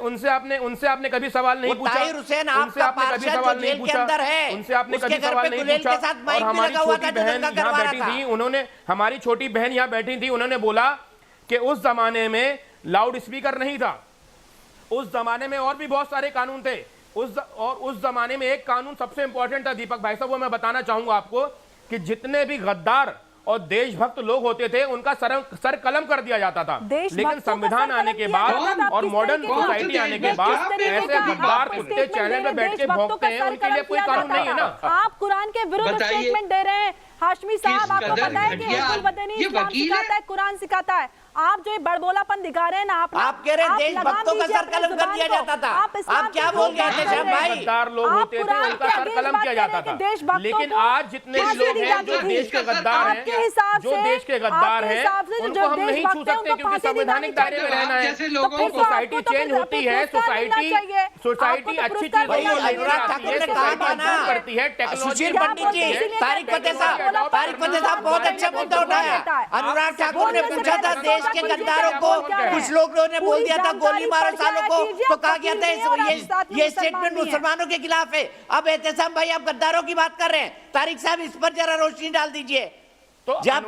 आपने कभी सवाल नहीं पूछा? ताहिर हुसैन आपका पार्षद जो जेल के अंदर है, उनसे आपने कभी उसके घर सवाल पे नहीं गुलेल के पूछा? साथ माइक और भी हमारी लगा हुआ छोटी था जो बहन दंगा यहाँ करवा रहा बैठी था। थी, उन्होंने, हमारी छोटी बहन यहाँ बैठी थी, उन्होंने बोला कि उस जमाने में लाउड स्पीकर नहीं था, उस जमाने में और भी बहुत सारे कानून थे, उस जमाने में एक कानून सबसे इंपॉर्टेंट था दीपक भाई साहब, वो मैं बताना चाहूंगा आपको, कि जितने भी गद्दार और देशभक्त लोग होते थे उनका सर कलम कर दिया जाता था। लेकिन संविधान आने के बाद और मॉडर्न सोसाइटी आने के बाद ऐसे गद्दार कुत्ते चैनल में बैठ के भौंकते हैं, उनके लिए कोई कानून नहीं है ना। आप कुरान के विरुद्ध स्टेटमेंट दे रहे हैं हाशमी साहब। आपको पता है कि हिजबुल वतनी इस्लाम सिखाता है, कुरान सिखाता है। आप जो ये बड़बोलापन दिखा रहे हैं ना, आप कह रहे हैं देशभक्तों का सर कलम कर दिया जाता था। आप क्या बोल रहे थे साहब भाई? गद्दार लोग होते थे, उनका सर कलम किया जाता था। लेकिन आज जितने लोग हैं जो देश के गद्दार हैं, जो देश के गद्दार हैं, उनको हम नहीं छू सकते क्योंकि संवैधानिक दायरे में रहना है। तो सोसाइटी चेंज होती है, सोसाइटी अच्छी चीज करती है, सुशील पंडित जी, तारिक फतेह साहब बहुत अच्छा मुद्दा उठाया। अनुराग ठाकुर ने पूछा था देश के गद्दारों को, कुछ लोगों ने बोल दिया था गोली मारो सालों को, तो कहा गया था ये स्टेटमेंट मुसलमानों के खिलाफ है। अब एहतेशाम भाई आप गद्दारों की बात कर रहे हैं, तारिक साहब इस पर जरा रोशनी डाल दीजिए। तो जब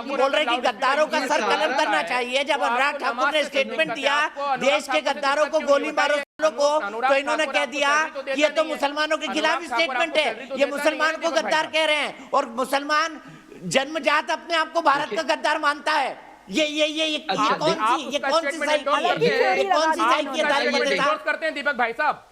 बोल रहे कि गद्दारों का सर कलम करना चाहिए, जब अनुराग ठाकुर ने स्टेटमेंट दिया देश के गद्दारों को गोली मारो को, तो इन्होंने कह दिया कि ये तो मुसलमानों के खिलाफ स्टेटमेंट है, ये मुसलमान को गद्दार कह रहे हैं, और मुसलमान जन्मजात अपने आप को भारत का गद्दार मानता है। ये कौन सी साइकी है? करते हैं दीपक भाई साहब?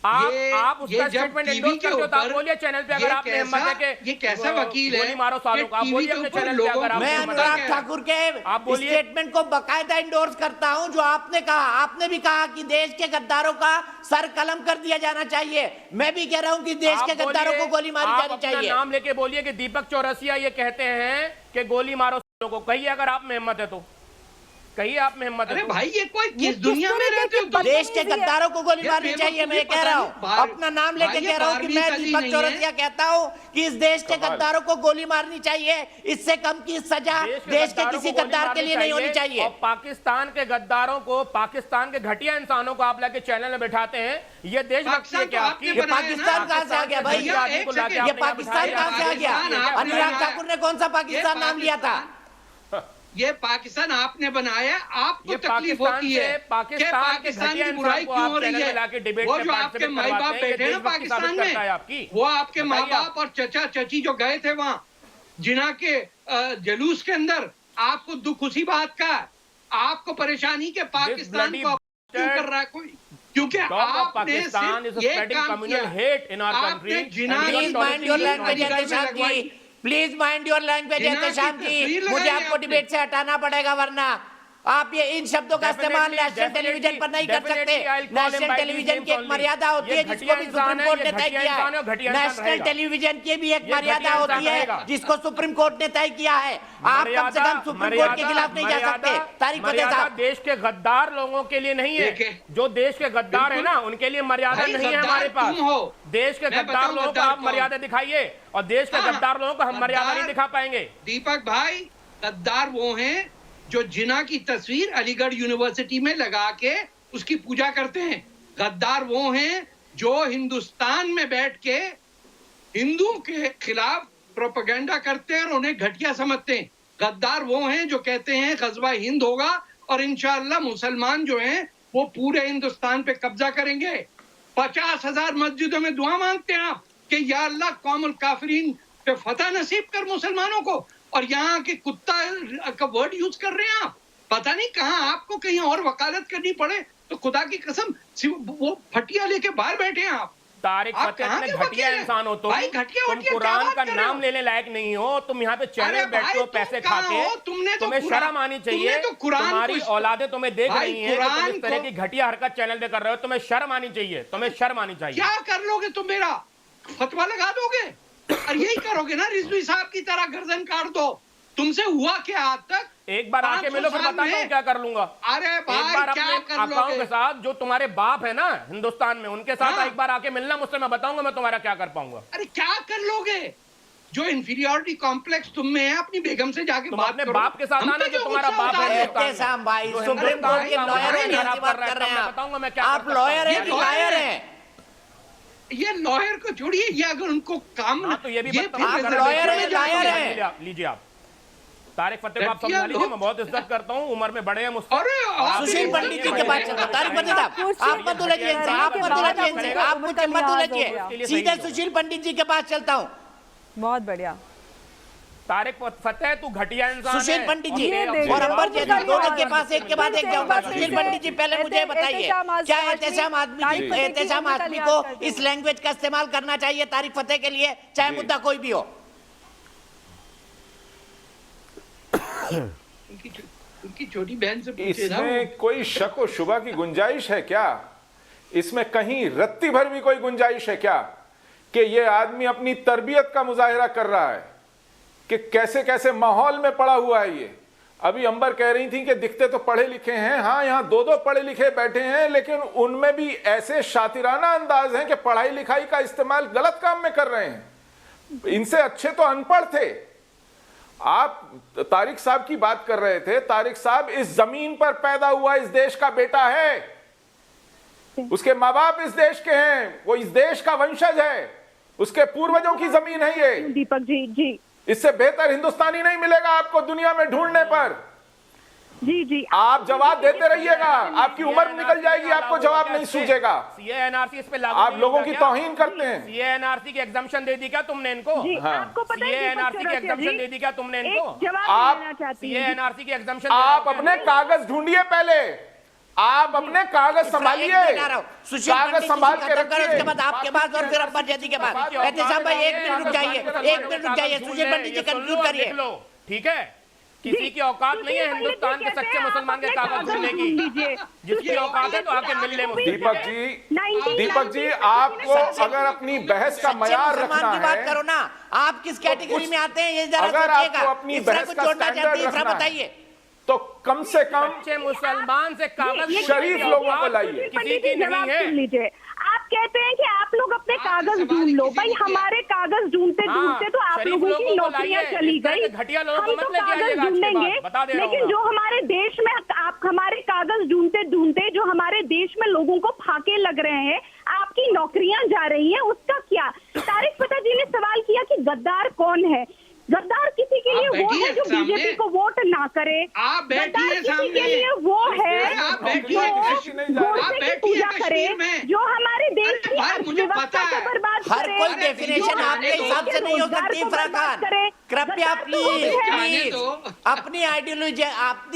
आप उसका स्टेटमेंट एंडोर्स करते हो तो आप बोलिए चैनल पे अगर आपने हिम्मत है कि ये कैसा वकील है गोली मारो सालों का, आप बोलिए अपने चैनल पे अगर आप मैं अनुराग ठाकुर के स्टेटमेंट को बकायदा इंडोर्स करता हूं जो आपने कहा। आपने भी कहा कि देश के गद्दारों का सर कलम कर दिया जाना चाहिए। मैं भी कह रहा हूं कि देश के गद्दारों को गोली मारी जानी चाहिए। नाम लेके बोलिए कि दीपक चौरसिया ये कहते हैं कि गोली मारो सालों को, कहिए अगर आप में हिम्मत है तो, कहिए आप में हिम्मत है। अरे भाई ये कोई किस दुनिया में रहते हो? देश के गद्दारों को गोली मारनी चाहिए। मैं कह रहा हूं, अपना नाम लेके कह रहा हूं कि मैं दीपक चौरसिया कहता हूं कि इस देश के गद्दारों को गोली मारनी चाहिए। इससे कम की सजा देश के किसी गद्दार के लिए नहीं होनी चाहिए। और पाकिस्तान के गद्दारों को, पाकिस्तान के घटिया इंसानों को आप लेके चैनल में बैठाते हैं, ये देशभक्ति है क्या आपकी? ये पाकिस्तान कहां से आ गया भाई? ये पाकिस्तान कहां से आ गया? अनुराग ठाकुर ने कौन सा पाकिस्तान नाम लिया था? ये पाकिस्तान आपने बनाया, आपको तकलीफ होती है कि पाकिस्तान की बुराई क्यों हो रही है? वो जो आपके माई बाप बैठे हैं ना पाकिस्तान में, वो आपके माँ बाप और चचा चची जो गए थे वहां जिना के जुलूस के अंदर, आपको दुख उसी बात का, आपको परेशानी के पाकिस्तान को क्यों कर रहा है कोई? क्योंकि आपने सिर्फ ये काम किया, आपने Jinnah please mind your language Ehtesham ji, मुझे आपको डिबेट से हटाना पड़ेगा वरना आप ये इन शब्दों का इस्तेमाल नेशनल टेलीविजन पर नहीं कर सकते। नेशनल टेलीविजन की एक मर्यादा होती है जिसको भी सुप्रीम कोर्ट ने तय किया है। नेशनल टेलीविजन की भी एक मर्यादा होती है जिसको सुप्रीम कोर्ट ने तय किया है। आप कम से कम सुप्रीम कोर्ट के खिलाफ नहीं जा सकते। तारिक फतेह साहब, देश के गद्दार लोगों के लिए नहीं है, जो देश के गद्दार है ना उनके लिए मर्यादा नहीं है हमारे पास। देश के गद्दार लोगों को आप मर्यादा दिखाइए और देश के गद्दार लोगों को हम मर्यादा नहीं दिखा पाएंगे। दीपक भाई, गद्दार वो हैं जो जिना की तस्वीर अलीगढ़ यूनिवर्सिटी में लगा के उसकी पूजा करते हैं। गद्दार वो हैं जो हिंदुस्तान में बैठ के हिंदुओं के खिलाफ प्रोपेगेंडा करते हैं और उन्हें घटिया समझते हैं। गद्दार वो हैं जो कहते हैं गजवा हिंद होगा और इंशाअल्लाह मुसलमान जो हैं वो पूरे हिंदुस्तान पे कब्जा करेंगे। 50,000 मस्जिदों में दुआ मांगते हैं आप कि या अल्लाह कौमुल काफिरीन पे फतह नसीब कर मुसलमानों को, और यहाँ के कुत्ता का वर्ड यूज कर रहे हैं आप। पता नहीं कहाँ आपको कहीं और वकालत करनी पड़े तो खुदा की कसम वो फटिया लेके बाहर बैठे हैं आप। तारिक फतेह ने घटिया इंसान हो तो तुम कुरान का नाम लेने लायक नहीं हो। तुम यहाँ पे चैनल बैठे हो पैसे खा के, तुम्हें शर्म आनी चाहिए। तुम्हारी औलादे तुम्हें देख रही हैं, तुम इस तरह की घटिया हरकत चैनल पे कर रहे हो, तुम्हें शर्म आनी चाहिए। तुम्हें शर्म आनी चाहिए। क्या कर लोगे तुम? मेरा फतवा लगा दोगे और यही करोगे ना? रिजवी साहब की तरह गर्दन काट दो। तुमसे हुआ क्या आज तक? एक बार आके मिलो फिर बताता हूँ क्या कर लूंगा। अरे भाई, एक बार क्या अपने कर लोगे? आकाओं के साथ जो तुम्हारे बाप है ना हिंदुस्तान में, उनके साथ एक बार आके मिलना मुझसे, मैं बताऊंगा मैं तुम्हारा क्या कर पाऊंगा। अरे क्या कर लोगे? जो इंफीरियरिटी कॉम्प्लेक्स तुम में है, अपनी बेगम से जाके तुम अपने बाप के साथ आना जो तुम्हारा बाप है। भाई सुप्रीम कोर्ट के लॉयर हैं, बात कर रहे हैं। बताऊंगा मैं क्या। आप लॉयर हैं कि लॉयर हैं? ये लॉयर को छोड़िए, ये अगर उनको काम ना तो ये भी लॉयर है, लॉयर है। लीजिए आप तारिक फतेह को आप समझा लीजिए, मैं बहुत इज्जत करता हूँ, उम्र में बड़े हैं मुझसे। सुशील पंडित जी के पास चलता। तारिक फतेह साहब, आप मत उलझिए इनसे, आप मत उलझिए इनसे, आप मुझे मत उलझिए, सीधे सुशील पंडित जी के पास चलता हूँ। बहुत बढ़िया। तारिक फतेह तू घटिया इंसान। सुशील पंडित जी और अंबर जी दोनों के पास एक के बाद एक जाऊंगा। सुशील पंडित जी पहले मुझे बताइए, क्या एहतेशाम आदमी को इस लैंग्वेज का इस्तेमाल करना चाहिए तारिक फतेह के लिए, चाहे मुद्दा कोई भी हो? उनकी छोटी बहन से पूछे ना। इसमें कोई शक व शुबा की गुंजाइश है क्या? इसमें कहीं रत्ती भर भी कोई गुंजाइश है क्या कि ये आदमी अपनी तरबियत का मुजाहिरा कर रहा है कि कैसे कैसे माहौल में पड़ा हुआ है ये? अभी अंबर कह रही थी कि दिखते तो पढ़े लिखे हैं, हाँ यहाँ दो पढ़े लिखे बैठे हैं, लेकिन उनमें भी ऐसे शातिराना अंदाज हैं कि पढ़ाई लिखाई का इस्तेमाल गलत काम में कर रहे हैं। इनसे अच्छे तो अनपढ़ थे। आप तारिक साहब की बात कर रहे थे। तारिक साहब इस जमीन पर पैदा हुआ इस देश का बेटा है, उसके माँ बाप इस देश के हैं, वो इस देश का वंशज है, उसके पूर्वजों की जमीन है ये। दीपक जी इससे बेहतर हिंदुस्तानी नहीं मिलेगा आपको दुनिया में ढूंढने पर। जी आप जवाब देते रहिएगा, आपकी उम्र निकल जाएगी, आपको जवाब नहीं सूझेगा। सीएएनआरसी इस पे लागू आप लोगों की तौहीन करते हैं। सीएएनआरसी की एग्जम्पशन दे दी क्या तुमने इनको? सीएएनआरसी की एग्जम्पशन दे दी क्या तुमने इनको? आप सीएएनआरसी की एग्जम्पशन आप अपने कागज ढूंढिए पहले, आप अपने कागज संभालिए, कागज संभाल के रखिए। उसके बाद आपके पास और फिर अब्बास जैदी के बाद। एहतेशाम भाई एक मिनट रुक जाइए, एक मिनट रुक जाइए, सुशील पंडित जी कंक्लूड करिए। ठीक है, किसी की औकात नहीं है हिंदुस्तान के सच्चे मुसलमान के कागज मिलने की, जिसकी औकात है तो आके मिल ले। दीपक जी आपको अगर अपनी बहस का मयार रखना है, बात करो ना, आप किस कैटेगरी में आते हैं ये जरा अगर आपको अपनी इफ्रा बहस को का जोड़ना स्टैंडर्ड चाहती है, इफ्रा रखना है, बताइए। तो कम से कम सच्चे मुसलमान से कागज शरीफ लोगों को लाइए। किसी की नहीं है। सुन लीजिए, आप कहते हैं कि आप लोग अपने कागज ढूंढ लो। भाई हमारे कागज ढूंढते ढूंढते तो आप लोगों की नौकरियां चली गई। हम तो कागज ढूंढेंगे, लेकिन जो हमारे देश में आप हमारे कागज ढूंढते ढूंढते जो हमारे देश में लोगों को फाके लग रहे हैं, आपकी नौकरियां जा रही हैं, उसका क्या? तारिक फता जी ने सवाल किया कि गद्दार कौन है। गद्दार किसी के लिए वो है जो बीजेपी को वोट ना करे। गद्दार किसी के लिए वो है जो गोडसे की पूजा करे, जो हमारे देश की अर्थव्यवस्था को बर्बाद करे। हर कोई डेफिनेशन आपके हिसाब से नहीं हो सकती फराकान। कृपया प्लीज अपनी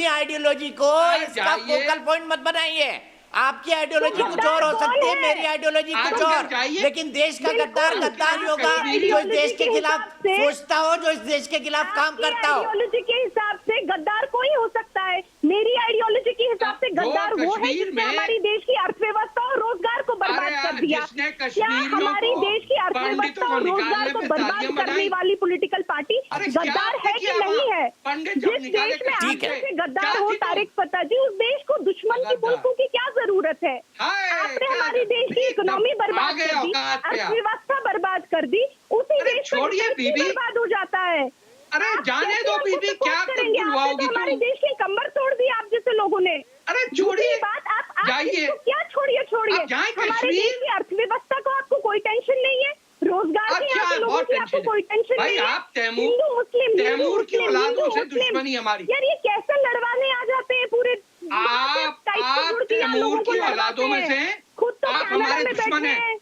आइडियोलॉजी को इसका फोकल पॉइंट मत बनाइए। आपकी आइडियोलॉजी कुछ और हो सकती है, मेरी आइडियोलॉजी कुछ और, लेकिन देश का गद्दार गद्दार ही होगा जो इस देश के खिलाफ सोचता हो, जो इस देश के खिलाफ काम करता हो। आइडियोलॉजी के हिसाब से गद्दार कोई हो सकता है। मेरी आइडियोलॉजी के हिसाब से गद्दार वो है जिसने हमारी देश की अर्थव्यवस्था और रोजगार को बर्बाद कर दिया। क्या हमारी देश की अर्थव्यवस्था और रोजगार को बर्बाद करने वाली पॉलिटिकल पार्टी गद्दार है कि नहीं है? जिस देश में आप जैसे गद्दार हो तारिक फता जी, उस देश को दुश्मन की मुल्कों की क्या जरूरत है? आपने हमारे देश की इकोनॉमी बर्बाद कर दी, अर्थव्यवस्था बर्बाद कर दी, उसी देश का बर्बाद हो जाता है। अरे जाने दो बीबी, क्या करेंगे? हमारे देश की कमर तोड़ दी आप जैसे लोगों ने। अरे छोड़िए बात, आप क्या छोड़िए हमारे देश की अर्थव्यवस्था को आपको कोई टेंशन नहीं है, रोजगार की यहाँ के लोगों की आपको कोई टेंशन नहीं है। हिंदू मुस्लिम तैमूर की औलादों से दुश्मनी हमारी। यार ये कैसे लड़वाने आ जाते हैं पूरे आप तैमूर की औलादों में से खुद तो आप हमारे दुश्मन हैं।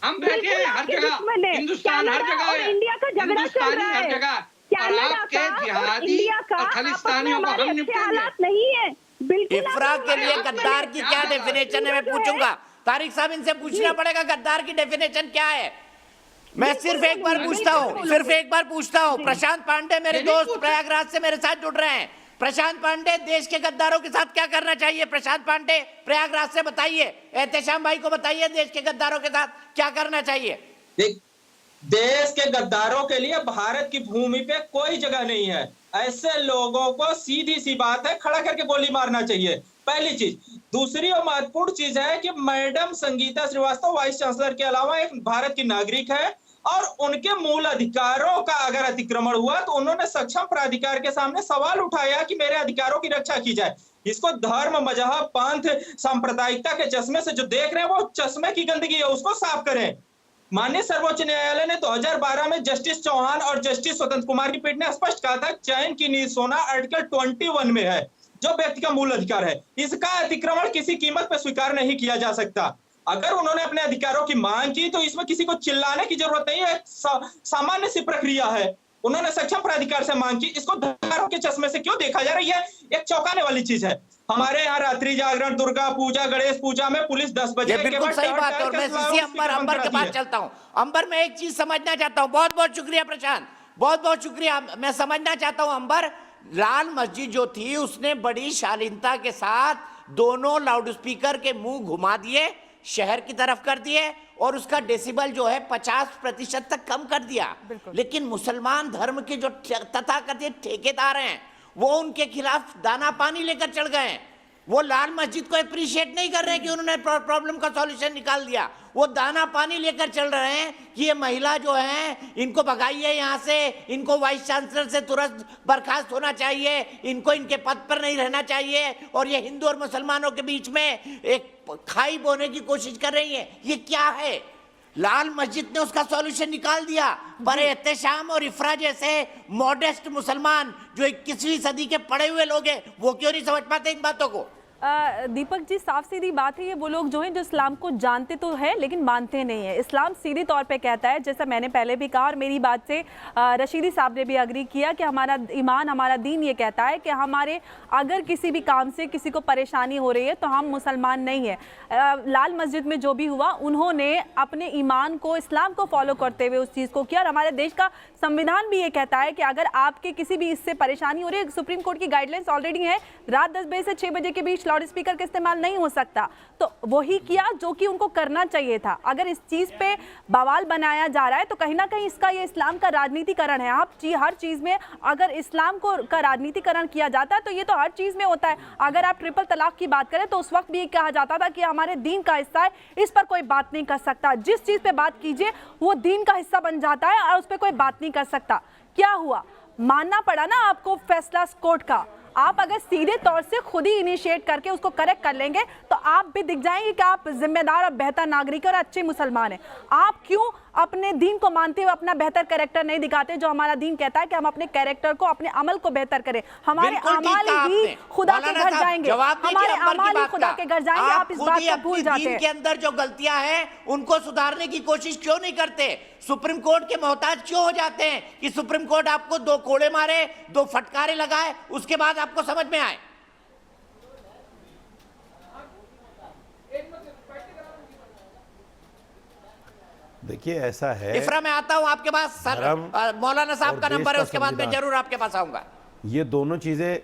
हम बैठे हैं हर जगह, हिंदुस्तान हर जगह है, इंडिया का झगड़ा चल रहा है हर जगह, और आपके जिहादी और खालिस्तानियों को हम निपटेंगे। नहीं है बिल्कुल। इफ्रा के लिए गद्दार की क्या डेफिनेशन है मैं पूछूंगा। तारिक साहब इनसे पूछना पड़ेगा गद्दार की डेफिनेशन क्या है। मैं सिर्फ एक बार पूछता हूँ, प्रशांत पांडे मेरे दोस्त प्रयागराज से मेरे साथ जुड़ रहे हैं। प्रशांत पांडे, देश के गद्दारों के साथ क्या करना चाहिए? प्रशांत पांडे प्रयागराज से बताइए, एहतेशाम भाई को बताइए देश के गद्दारों के साथ क्या करना चाहिए। देश के गद्दारों के लिए भारत की भूमि पे कोई जगह नहीं है। ऐसे लोगों को सीधी सी बात है खड़ा करके गोली मारना चाहिए, पहली चीज। दूसरी और महत्वपूर्ण चीज है कि madam Sangeeta Srivastava vice chancellor के अलावा एक भारत की नागरिक है, और उनके मूल अधिकारों का अगर अतिक्रमण हुआ तो उन्होंने सक्षम प्राधिकार के सामने सवाल उठाया कि मेरे अधिकारों की रक्षा की जाए। इसको धर्म, मजहब, पंथ, सांप्रदायिकता के चश्मे से जो देख रहे हैं वो चश्मे की गंदगी है, उसको साफ करें। माननीय सर्वोच्च न्यायालय ने 2012 में जस्टिस चौहान और जस्टिस स्वतंत्र कुमार की पीठ ने स्पष्ट कहा था चैन की नींद सोना आर्टिकल 21 में है, जो व्यक्ति का मूल अधिकार है। इसका अतिक्रमण किसी कीमत पर स्वीकार नहीं किया जा सकता। अगर उन्होंने अपने अधिकारों की मांग की तो इसमें किसी को चिल्लाने की जरूरत नहीं है, सामान्य सी प्रक्रिया है। उन्होंने सक्षम प्राधिकार से मांग की, इसको धर्म के चश्मे से क्यों देखा जा रहा है? यह एक चौंकाने वाली चीज है। हमारे यहाँ रात्रि जागरण, दुर्गा पूजा, गणेश पूजा में पुलिस 10 बजे के बाद सही बात है। और मैं सीसी अंबर के पास चलता हूँ। अंबर में एक चीज समझना चाहता हूँ। बहुत बहुत शुक्रिया प्रशांत, बहुत बहुत शुक्रिया। मैं समझना चाहता हूँ अंबर, लाल मस्जिद जो थी उसने बड़ी शालीनता के साथ दोनों लाउड स्पीकर के मुंह घुमा दिए, शहर की तरफ कर दिए, और उसका डेसिबल जो है 50% तक कम कर दिया। लेकिन मुसलमान धर्म के जो तथाकथित ठेकेदार हैं वो उनके खिलाफ दाना पानी लेकर चढ़ गए हैं। वो लाल मस्जिद को अप्रिशिएट नहीं कर रहे हैं कि उन्होंने प्रॉब्लम का सॉल्यूशन निकाल दिया। वो दाना पानी लेकर चल रहे हैं कि ये महिला जो है इनको भगाइए यहाँ से, इनको वाइस चांसलर से तुरंत बर्खास्त होना चाहिए, इनको इनके पद पर नहीं रहना चाहिए, और ये हिंदू और मुसलमानों के बीच में एक खाई बोने की कोशिश कर रही है। ये क्या है? लाल मस्जिद ने उसका सॉल्यूशन निकाल दिया, पर एहतेशाम और इफ्रा जैसे मॉडेस्ट मुसलमान जो 21वीं सदी के पढ़े हुए लोग हैं वो क्यों नहीं समझ पाते इन बातों को? दीपक जी, साफ सीधी बात है, ये वो लोग जो हैं जो इस्लाम को जानते तो है लेकिन मानते नहीं है। इस्लाम सीधे तौर पे कहता है, जैसा मैंने पहले भी कहा और मेरी बात से रशीदी साहब ने भी अग्री किया, कि हमारा ईमान, हमारा दीन ये कहता है कि हमारे अगर किसी भी काम से किसी को परेशानी हो रही है तो हम मुसलमान नहीं है। लाल मस्जिद में जो भी हुआ, उन्होंने अपने ईमान को, इस्लाम को फॉलो करते हुए उस चीज़ को किया। और हमारे देश का संविधान भी ये कहता है कि अगर आपके किसी भी इससे परेशानी हो रही है, सुप्रीम कोर्ट की गाइडलाइंस ऑलरेडी है, रात 10 बजे से 6 बजे के बीच लाउड स्पीकर का इस्तेमाल नहीं हो सकता। तो वही किया जो कि उनको करना चाहिए था। अगर इस चीज़ पे बवाल बनाया जा रहा है तो कहीं ना कहीं इसका ये इस्लाम का राजनीतिकरण है। आप हर चीज़ में अगर इस्लाम को का राजनीतिकरण किया जाता है तो ये तो हर चीज़ में होता है। अगर आप ट्रिपल तलाक की बात करें तो उस वक्त भी ये कहा जाता था कि हमारे दीन का हिस्सा है, इस पर कोई बात नहीं कर सकता। जिस चीज़ पे बात कीजिए वो दीन का हिस्सा बन जाता है और उस पर कोई बात नहीं कर सकता। क्या हुआ? मानना पड़ा ना आपको फैसला कोर्ट का। आप अगर सीधे तौर से खुद ही इनिशिएट करके उसको करेक्ट कर लेंगे तो आप भी दिख जाएंगे कि आप जिम्मेदार और बेहतर नागरिक और अच्छे मुसलमान हैं। आप क्यों अपने दीन को मानते हुए अपना बेहतर कैरेक्टर नहीं दिखाते? जो हमारा दीन कहता है कि हम अपने कैरेक्टर को, अपने अमल को बेहतर करें। हमारे अमाल ही खुदा के घर जाएंगे, हमारे अमाल ही खुदा के घर जाएंगे। आप इस बात को भूल जाते हैं। के अंदर जो गलतियां हैं उनको सुधारने की कोशिश क्यों नहीं करते? सुप्रीम कोर्ट के मोहताज क्यों हो जाते हैं कि सुप्रीम कोर्ट आपको 2 कोड़े मारे, 2 फटकारे लगाए, उसके बाद आपको समझ में आए? देखिए ऐसा है, इफ्रा मैं आता हूं आपके पास सर, मौलाना साहब का नंबर है, उसके बाद मैं जरूर आपके पास आऊंगा। ये दोनों चीजें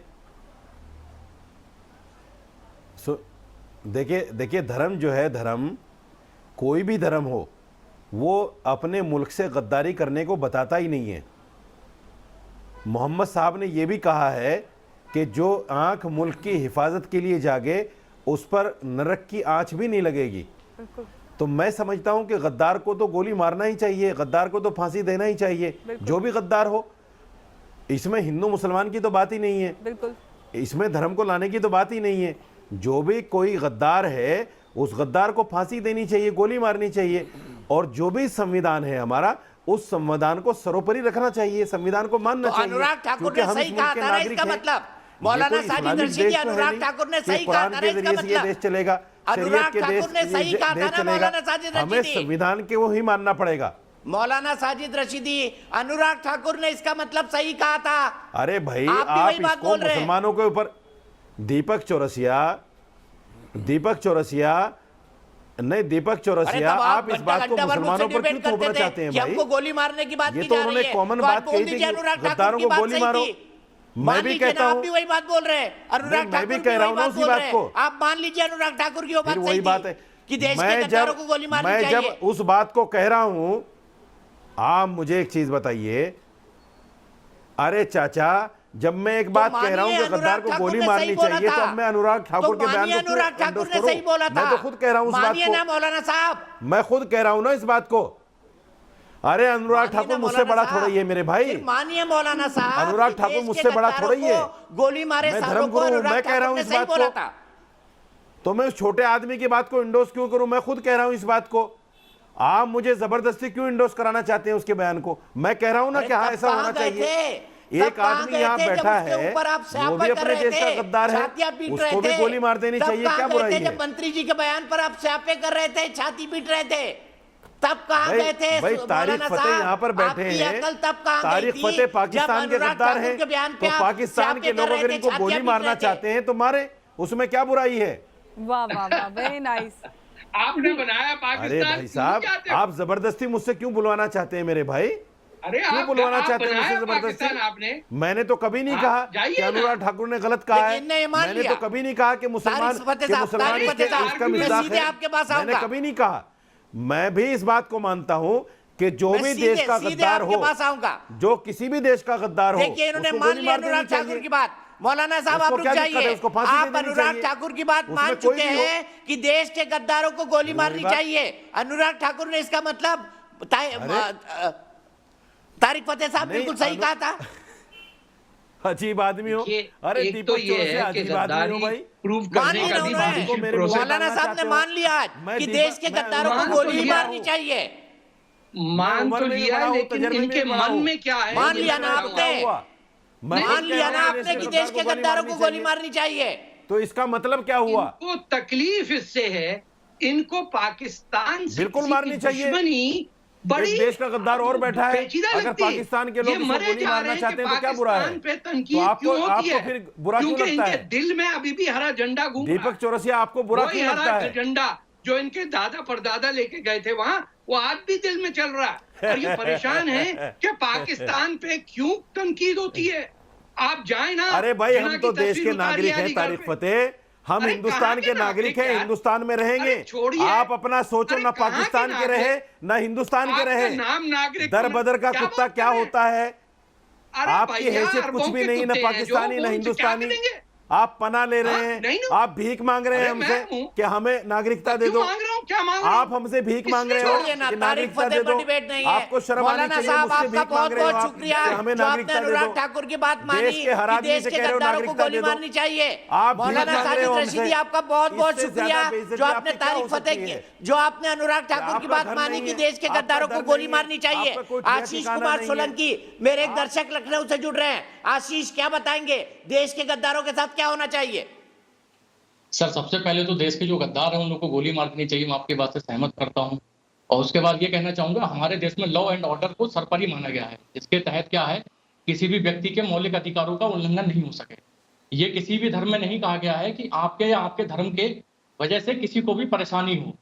देखिए धर्म जो है, धर्म कोई भी धर्म हो, वो अपने मुल्क से गद्दारी करने को बताता ही नहीं है। मोहम्मद साहब ने यह भी कहा है कि जो आंख मुल्क की हिफाजत के लिए जागे उस पर नरक की आंच भी नहीं लगेगी। तो मैं समझता हूं कि गद्दार को तो गोली मारना ही चाहिए, गद्दार को तो फांसी देना ही चाहिए, जो भी गद्दार हो। इसमें हिंदू मुसलमान की तो बात ही नहीं है, बिल्कुल इसमें धर्म को लाने की तो बात ही नहीं है। जो भी कोई गद्दार है उस गद्दार को फांसी देनी चाहिए, गोली मारनी चाहिए। और जो भी संविधान है हमारा, उस संविधान को सर्वोपरि रखना चाहिए, संविधान को मानना चाहिए। अनुराग ठाकुर ने सही कहा था ना, इसका मतलब मौलाना साजिद रशीदी, अनुराग ठाकुर ने सही कहा था ना, इसका मतलब देश चलेगा, अनुराग ठाकुर ने सही कहा था ना मौलाना साजिद हमें रशीदी, संविधान के वो ही मानना पड़ेगा। मौलाना साजिद रशीदी, अनुराग ठाकुर ने इसका मतलब सही कहा था। अरे भाई आप इसको मुसलमानों के ऊपर, दीपक चौरसिया नहीं, दीपक चौरसिया, आप इस बात को मुसलमानों पर क्यों थोपना चाहते हैं भाई? हमको गोली मारने की बात ये तो उन्होंने कॉमन बात कही थी, गद्दारों को गोली मारो। मैं भी कहता हूँ, आप भी वही बात बोल रहे हैं, अनुराग मैं भी कह रहा हूँ ना उसी बात को। आप मान लीजिए अनुराग ठाकुर की वो बात वही बात है कि देश के गद्दारों को गोली मारनी चाहिए। मैं जब उस बात को कह रहा हूँ, आप मुझे एक चीज बताइए, अरे चाचा, जब मैं एक बात कह रहा हूं कि गद्दार को गोली मारनी चाहिए, तो अब मैं अनुराग ठाकुर के बयान को अनुराग ठाकुर ने सही बोला था। मैं तो खुद कह रहा हूं इस बात को, मौलाना साहब, मैं खुद कह रहा हूं ना इस बात को। अरे अनुराग ठाकुर मुझसे बड़ा थोड़ा ही है मेरे भाई, मानिए मौलाना साहब, अनुराग ठाकुर मुझसे बड़ा थोड़ा ही है। गोली मारे मैं धर्मगुरु, मैं कह रहा हूं इस बात को, तो मैं उस छोटे आदमी की बात को इंडोर्स क्यों करूं? मैं खुद कह रहा हूं इस बात को, आप मुझे जबरदस्ती क्यों इंडोर्स कराना चाहते हैं उसके बयान को? मैं कह रहा हूं ना कि हाँ ऐसा होना चाहिए। एक आदमी यहाँ बैठा है, वो भी अपने देश का गद्दार है, उसको भी गोली मार देनी चाहिए, क्या बुराई है? जब मंत्री जी के बयान पर आप स्यापे कर रहे थे, छाती पीट रहे थे, तब कहाँ गए थे? भाई तारिक फतेह यहाँ पर बैठे हैं, तारिक फतेह पाकिस्तान के गद्दार हैं, तो पाकिस्तान के लोग अगर इनको गोली मारना चाहते हैं तो मारे, उसमें क्या बुराई है? वाह वाह वाह, वेरी नाइस। आपने बनाया पाकिस्तान। अरे भाई साहब, आप जबरदस्ती मुझसे क्यों बुलवाना चाहते हैं मेरे भाई? अरे क्यों बुलवाना चाहते हैं मुझसे जबरदस्ती? मैंने तो कभी नहीं कहा कि अनुराग ठाकुर ने गलत कहा है, मैंने तो कभी नहीं कहा कि मुसलमान इसका मिजाज है, मैंने कभी नहीं कहा। मैं भी इस बात को मानता हूं कि जो भी देश का गद्दार हो, जो किसी भी देश का गद्दार हो, देखिए इन्होंने मान लिया अनुराग ठाकुर की बात। मौलाना साहब आप रुक जाइए, आप अनुराग ठाकुर की बात मान चुके हैं कि देश के गद्दारों को गोली मारनी चाहिए। अनुराग ठाकुर ने इसका मतलब तारिक फतेह साहब बिल्कुल सही कहा था। अजीब आदमी हो, अरे दीपक चौरसिया अजीब आदमी हो भाई, प्रूव करने का भी मौलाना साहब ने मान लिया कि देश के गद्दारों को गोली मारनी चाहिए। मान तो लिया, लेकिन इनके मन में क्या है? मान लिया ना आपने, मान लिया ना आपने कि देश के गद्दारों को गोली मारनी चाहिए। तो इसका मतलब क्या हुआ? इनको तकलीफ इससे है, इनको पाकिस्तान से बिल्कुल मारनी चाहिए। दुश्मनी बड़ी एक देश का गद्दार और बैठा है, पेचीदा अगर लगती है। पाकिस्तान के ये लोग इसको मरे गोली जा मारना रहे हैं चाहते कि हैं तो क्या बुरा है? पाकिस्तान पे तो तनकीद आपको क्यों होती आपको है? फिर बुरा क्यों क्योंकि लगता इनके है? दिल में अभी भी हरा झंडा घूम रहा है। दीपक चौरसिया, आपको बुरा वही क्यों लगता हरा है? झंडा जो इनके दादा परदादा लेके गए थे वहां, वो आज भी दिल में चल रहा है। और ये परेशान है कि पाकिस्तान पे क्यों तनकीद होती है। आप जाए ना, अरे भाई, जिन्ना हम की तो देश तस्वीर के उतारिए नागरिक हैं अलीगढ़ तारिक पे। फतेह, हम अरे हिंदुस्तान कहाँ के नागरिक हैं, यार? हिंदुस्तान में रहेंगे। अरे छोड़िए। आप अपना सोचो, अरे ना कहाँ के पाकिस्तान के नागरिक? रहे ना हिंदुस्तान के आपका रहे। नाम नागरिक दर होना- बदर का क्या कुत्ता बात क्या कर रहे हैं? होता है? अरे आपकी भैया, हैसियत कुछ अरबों भी के नहीं, ना कुत्ते हैं, पाकिस्तानी जो ना वो उनसे क्या हिंदुस्तानी। करेंगे? आप पना ले रहे हाँ, हैं, नहीं ना। आप भीख मांग रहे हैं अरे मैं हमसे हूँ। कि हमें नागरिकता दे क्यों दो। मांग रहा हूँ? क्या मांग रहा हूँ? आप हमसे भीख मांग रहे हो छोड़िए ना, कि तारिक नागरिकता फतेह दे पर दो। डिबेट नहीं है। आपको शर्म आनी मौलाना चाहिए, साहब, मुझसे आपका भीख मांग रहे बहुत हो बहुत आप शुक्रिया कि हमें जो आपने नागरिकता दे अनुराग दो। ठाकुर की बात मानी देश के हर कि आदमी देश से के कह रहे हो गद्दारों को नागरिकता गोली दे दो। मारनी चाहिए। आप भीख मौलाना मांग रहे हो साजिद रशीदी, हमसे। आपका बहुत बहुत इससे शुक्रिया ज्यादा बेइज्जती जो आपने आपकी क्या तारिक हो फतेह सकती की, है? जो आपने अनुराग ठाकुर की आपका बात घर मानी नहीं कि है, देश के आपका गद्दारों को घर गोली नहीं है, मारनी चाहिए। आपका कोई ठिकाना आशीष नहीं कुमार है। सोलंकी मेरे एक दर्शक लखनऊ से जुड़ रहे हैं। आशीष, क्या बताएंगे, देश के गद्दारों के साथ क्या होना चाहिए? सर, सबसे पहले तो देश के जो गद्दार हैं उन लोगों को गोली मार देनी चाहिए। मैं आपकी बात से सहमत करता हूं। और उसके बाद ये कहना चाहूंगा, हमारे देश में लॉ एंड ऑर्डर को सरपरी माना गया है। इसके तहत क्या है, किसी भी व्यक्ति के मौलिक अधिकारों का उल्लंघन नहीं हो सके। ये किसी भी धर्म में नहीं कहा गया है कि आपके या आपके धर्म के वजह से किसी को भी परेशानी हो।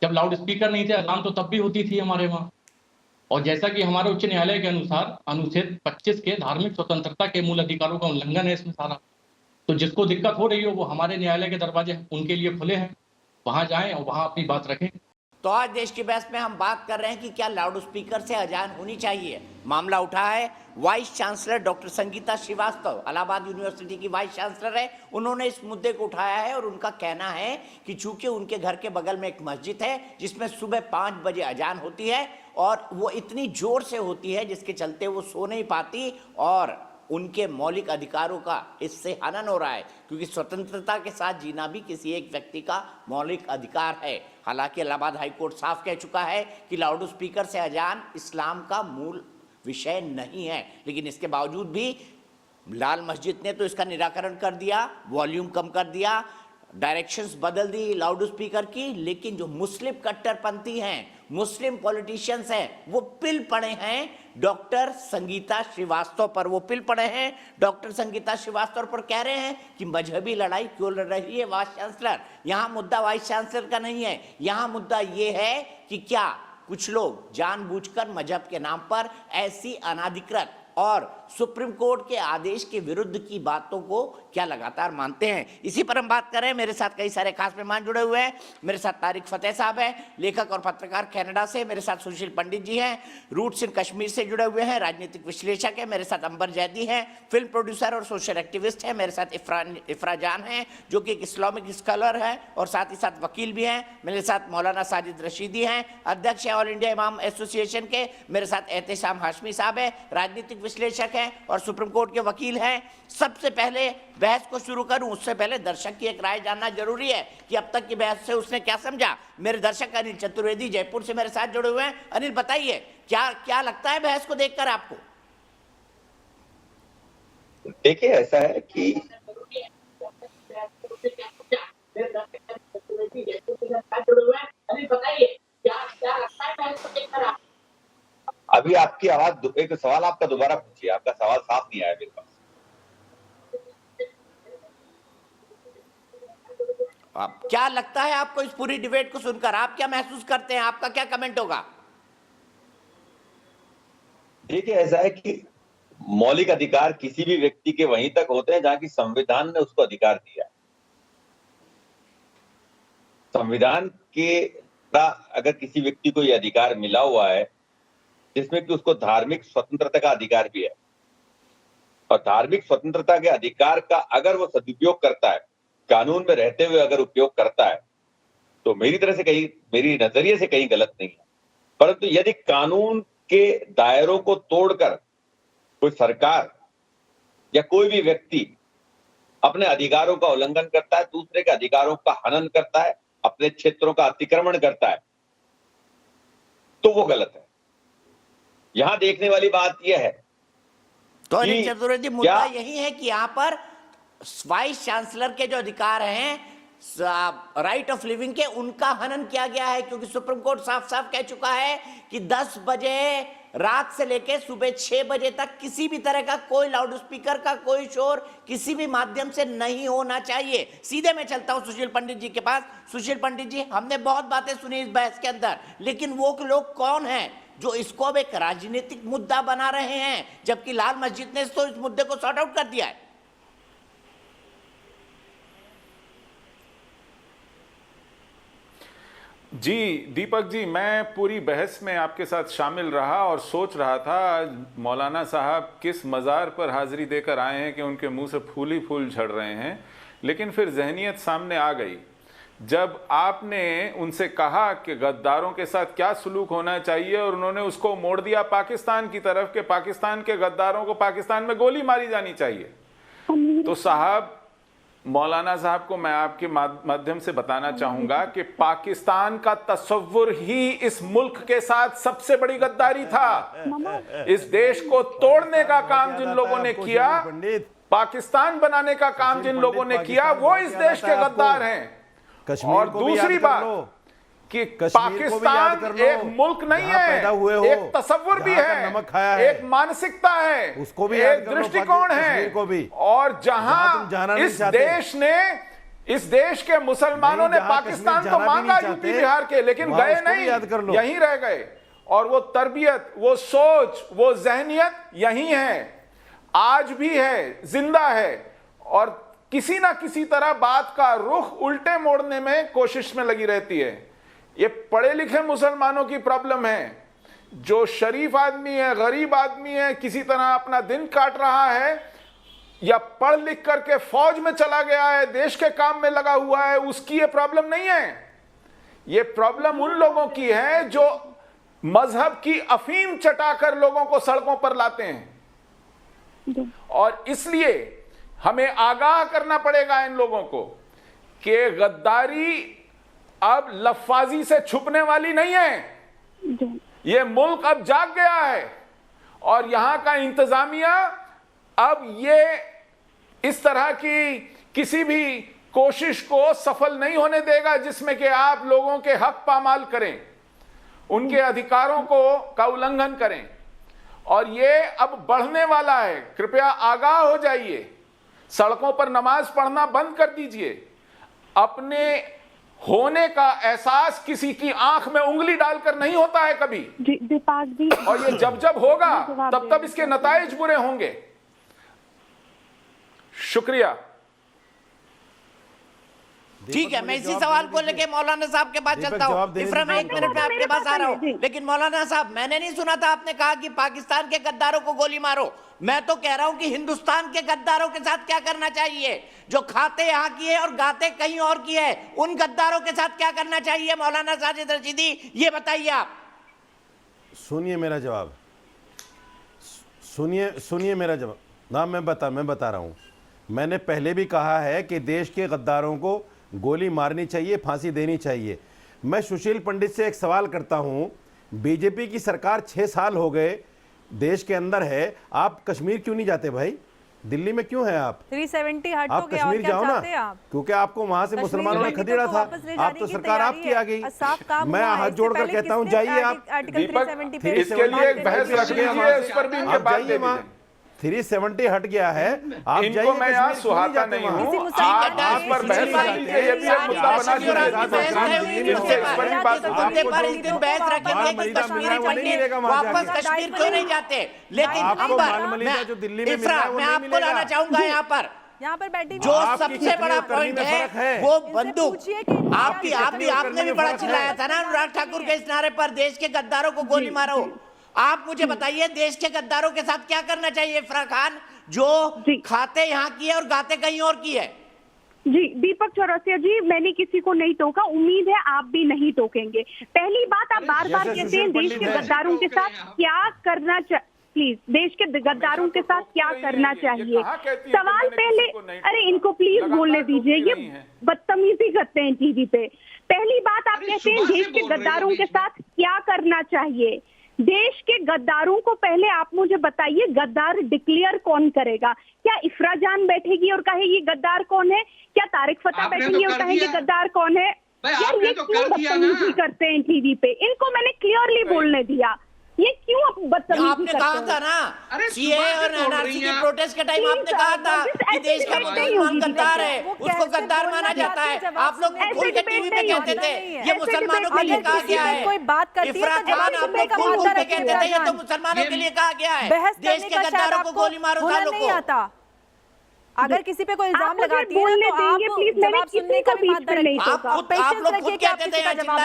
जब लाउड स्पीकर नहीं थे, अजान तो तब भी होती थी हमारे वहाँ। और जैसा कि हमारे उच्च न्यायालय के अनुसार अनुच्छेद 25 के धार्मिक स्वतंत्रता के मूल अधिकारों का उल्लंघन है इसमें सारा। तो जिसको दिक्कत हो रही हो, वो हमारे न्यायालय के दरवाजे उनके लिए खुले हैं, वहां जाएं और वहां अपनी बात रखें। तो आज देश की बहस में हम बात कर रहे हैं कि क्या लाउड स्पीकर से अजान होनी चाहिए। मामला उठा है vice chancellor doctor Sangeeta Srivastava, Allahabad university की वाइस चांसलर है। उन्होंने इस मुद्दे को उठाया है और उनका कहना है कि चूंकि उनके घर के बगल में एक मस्जिद है जिसमें सुबह 5 बजे अजान होती है और वो इतनी जोर से होती है जिसके चलते वो सो नहीं पाती और उनके मौलिक अधिकारों का इससे हनन हो रहा है, क्योंकि स्वतंत्रता के साथ जीना भी किसी एक व्यक्ति का मौलिक अधिकार है। हालांकि इलाहाबाद हाईकोर्ट साफ कह चुका है कि लाउड स्पीकर से अजान इस्लाम का मूल विषय नहीं है, लेकिन इसके बावजूद भी लाल मस्जिद ने तो इसका निराकरण कर दिया, वॉल्यूम कम कर दिया, डायरेक्शंस बदल दी लाउड स्पीकर की। लेकिन जो मुस्लिम कट्टरपंथी हैं, मुस्लिम पॉलिटिशियंस हैं, वो पिल पड़े हैं डॉक्टर संगीता श्रीवास्तव पर। वो पिल पड़े हैं डॉक्टर संगीता श्रीवास्तव पर, कह रहे हैं कि मजहबी लड़ाई क्यों लड़ रही है वाइस चांसलर। यहाँ मुद्दा वाइस चांसलर का नहीं है, यहाँ मुद्दा ये है कि क्या कुछ लोग जानबूझकर मजहब के नाम पर ऐसी अनाधिकृत और सुप्रीम कोर्ट के आदेश के विरुद्ध की बातों को क्या लगातार मानते हैं। इसी पर हम बात कर रहे हैं। मेरे साथ कई सारे खास मेहमान जुड़े हुए हैं। मेरे साथ तारिक फतेह साहब हैं, लेखक और पत्रकार कनाडा से। मेरे साथ सुशील पंडित जी हैं, रूट्स इन कश्मीर से जुड़े हुए हैं, राजनीतिक विश्लेषक हैं। मेरे साथ अंबर जैदी हैं, फिल्म प्रोड्यूसर और सोशल एक्टिविस्ट हैं। मेरे साथ इफ्रा जान हैं जो कि एक इस्लामिक स्कॉलर है और साथ ही साथ वकील भी हैं। मेरे साथ मौलाना साजिद रशीदी हैं, अध्यक्ष हैं ऑल इंडिया इमाम एसोसिएशन के। मेरे साथ एहतेशाम हाशमी साहब हैं, राजनीतिक विश्लेषक हैं और सुप्रीम कोर्ट के वकील हैं। सबसे पहले बहस को शुरू करूं उससे पहले दर्शक की एक राय जानना जरूरी है कि अब तक की बहस से उसने क्या समझा। मेरे दर्शक अनिल चतुर्वेदी जयपुर से मेरे साथ जुड़े हुए हैं। अनिल, बताइए क्या क्या लगता है बहस को देखकर आपको? देखिए, ऐसा है कि अभी आपकी आवाज, एक सवाल आपका दोबारा पूछिए, आपका सवाल साफ नहीं आया मेरे पास। आप क्या लगता है आपको इस पूरी डिबेट को सुनकर? आप क्या महसूस करते हैं? आपका क्या कमेंट होगा? देखिए, ऐसा है कि मौलिक अधिकार किसी भी व्यक्ति के वहीं तक होते हैं जहां की संविधान ने उसको अधिकार दिया। संविधान के अगर किसी व्यक्ति को यह अधिकार मिला हुआ है जिसमें कि उसको धार्मिक स्वतंत्रता का अधिकार भी है, और धार्मिक स्वतंत्रता के अधिकार का अगर वो सदुपयोग करता है, कानून में रहते हुए अगर उपयोग करता है, तो मेरी तरह से कहीं, मेरी नजरिए से कहीं गलत नहीं है। परंतु यदि कानून के दायरों को तोड़कर कोई सरकार या कोई भी व्यक्ति अपने अधिकारों का उल्लंघन करता है, दूसरे के अधिकारों का हनन करता है, अपने क्षेत्रों का अतिक्रमण करता है, तो वो गलत है। यहां देखने वाली बात यह है तो अनिल चतुर्वेदी, मुद्दा यही है कि यहाँ पर वाइस चांसलर के जो अधिकार हैं राइट ऑफ लिविंग के, उनका हनन किया गया है, क्योंकि सुप्रीम कोर्ट साफ साफ कह चुका है कि 10 बजे रात से लेके सुबह 6 बजे तक किसी भी तरह का कोई लाउड स्पीकर का कोई शोर किसी भी माध्यम से नहीं होना चाहिए। सीधे मैं चलता हूं सुशील पंडित जी के पास। सुशील पंडित जी, हमने बहुत बातें सुनी इस बहस के अंदर, लेकिन वो लोग कौन हैं जो इसको अब एक राजनीतिक मुद्दा बना रहे हैं, जबकि लाल मस्जिद ने तो इस मुद्दे को सॉर्ट आउट कर दिया है? जी दीपक जी, मैं पूरी बहस में आपके साथ शामिल रहा और सोच रहा था आज मौलाना साहब किस मज़ार पर हाजिरी देकर आए हैं कि उनके मुंह से फूल ही फूल झड़ रहे हैं। लेकिन फिर जहनियत सामने आ गई जब आपने उनसे कहा कि गद्दारों के साथ क्या सलूक होना चाहिए, और उन्होंने उसको मोड़ दिया पाकिस्तान की तरफ कि पाकिस्तान के गद्दारों को पाकिस्तान में गोली मारी जानी चाहिए। तो साहब, मौलाना साहब को मैं आपके माध्यम से बताना चाहूंगा कि पाकिस्तान का तस्वुर ही इस मुल्क के साथ सबसे बड़ी गद्दारी था। इस देश को तोड़ने का काम जिन लोगों ने किया, पाकिस्तान बनाने का काम जिन लोगों ने किया, वो इस देश के गद्दार हैं। और दूसरी बात कि पाकिस्तान एक मुल्क नहीं है, एक तस्वुर भी है, एक मानसिकता है, उसको भी एक दृष्टिकोण है। और जहां इस देश के मुसलमानों ने पाकिस्तान तो मांगा यूपी बिहार के, लेकिन गए नहीं, यहीं रह गए। और वो तरबियत, वो सोच, वो जहनियत यहीं है, आज भी है, जिंदा है, और किसी ना किसी तरह बात का रुख उल्टे मोड़ने में कोशिश में लगी रहती है। ये पढ़े लिखे मुसलमानों की प्रॉब्लम है। जो शरीफ आदमी है, गरीब आदमी है, किसी तरह अपना दिन काट रहा है, या पढ़ लिख करके फौज में चला गया है, देश के काम में लगा हुआ है, उसकी ये प्रॉब्लम नहीं है। ये प्रॉब्लम उन लोगों की है जो मजहब की अफीम चटाकर लोगों को सड़कों पर लाते हैं। और इसलिए हमें आगाह करना पड़ेगा इन लोगों को कि गद्दारी अब लफ्फाजी से छुपने वाली नहीं है। ये मुल्क अब जाग गया है, और यहां का इंतजामिया अब ये इस तरह की किसी भी कोशिश को सफल नहीं होने देगा जिसमें कि आप लोगों के हक पामाल करें, उनके अधिकारों का उल्लंघन करें। और ये अब बढ़ने वाला है। कृपया आगाह हो जाइए, सड़कों पर नमाज पढ़ना बंद कर दीजिए। अपने होने का एहसास किसी की आंख में उंगली डालकर नहीं होता है कभी, और ये जब होगा तब इसके नताइज बुरे होंगे। शुक्रिया। ठीक है, मैं इसी सवाल को लेके मौलाना साहब के पास चलता हूँ। इफ्रा, मैं 1 मिनट में आपके पास आ रहा हूँ, लेकिन मौलाना साहब, मैंने नहीं सुना था आपने कहा कि पाकिस्तान के गद्दारों को गोली मारो। मैं तो कह रहा हूं कि हिंदुस्तान के गद्दारों के साथ क्या करना चाहिए, जो खाते यहां की है और गाते कहीं और की है, उन गद्दारों के साथ क्या करना चाहिए? मौलाना साजिद रशीदी, ये बताइए आप। सुनिए मेरा जवाब, सुनिए मेरा जवाब। ना, मैं बता रहा हूं। मैंने पहले भी कहा है कि देश के गद्दारों को गोली मारनी चाहिए, फांसी देनी चाहिए। मैं सुशील पंडित से एक सवाल करता हूं, बीजेपी की सरकार 6 साल हो गए देश के अंदर है, आप कश्मीर क्यों नहीं जाते भाई? दिल्ली में क्यों हैं आप? 370 हट आप कश्मीर जाओ ना, क्योंकि आपको वहां से मुसलमानों ने खदेड़ा था। आप तो सरकार आपकी आ गई। मैं हाथ जोड़कर कहता हूं, जाइए आप। इसके लिए एक बहस रख लीजिए, इस पर भी इनके बात दे दीजिए। 370 हट गया है, आप इनको मैं यहाँ सुहाता नहीं हूँ। आप पर बहस रख लीजिए, ये भी एक मुद्दा बना दीजिए। वापस कश्मीर क्यों नहीं जाते? लेकिन मैं आपको लाना चाहूंगा यहाँ पर बैठी जो सबसे बड़ा पॉइंट है वो बंदूक। आपने भी बड़ा चिल्लाया था ना अनुराग ठाकुर के इस नारे पर, देश के गद्दारों को गोली मारो। आप मुझे बताइए, देश के गद्दारों के साथ क्या करना चाहिए इफ्रा खान, जो खाते यहाँ की है और गाते कहीं और की है? जी दीपक चौरसिया जी, मैंने किसी को नहीं टोका, उम्मीद है आप भी नहीं टोकेंगे। पहली बात, आप बार बार कहते हैं देश के गद्दारों के साथ क्या करना प्लीज, देश के गद्दारों के साथ क्या करना चाहिए? सवाल पहले, अरे इनको प्लीज बोलने दीजिए, ये बदतमीजी करते हैं टीवी पे। पहली बात, आप कहते हैं देश के गद्दारों के साथ क्या करना चाहिए, देश के गद्दारों को पहले आप मुझे बताइए, गद्दार डिक्लेयर कौन करेगा? क्या इफ्रा जान बैठेगी और कहेगी गद्दार कौन है? क्या तारिक फतेह बैठेंगे और कहेंगे गद्दार कौन है? यार ये क्यों बदतमीजी करते हैं टीवी पे? इनको मैंने क्लियरली बोलने दिया, ये क्यों बदतमीजी आपने कहा था ना सीए और एनआरसी की प्रोटेस्ट के टाइम आपने कहा था कि देश का मुसलमान गद्दार है, उसको गद्दार माना जाता है। आप लोग खुल के टीवी पे कहते थे ये मुसलमानों के लिए कहा गया है। इफ्रा जान आप लोग खुल के कहते थे ये तो मुसलमानों के लिए कहा गया है, देश के गद्दारों को गोली मारो सालों को। अगर किसी पे कोई इल्जाम लगाती है ना तो आप जवाब सुनने का भी माध्यम नहीं होगा। आप लोग खुद कहते थे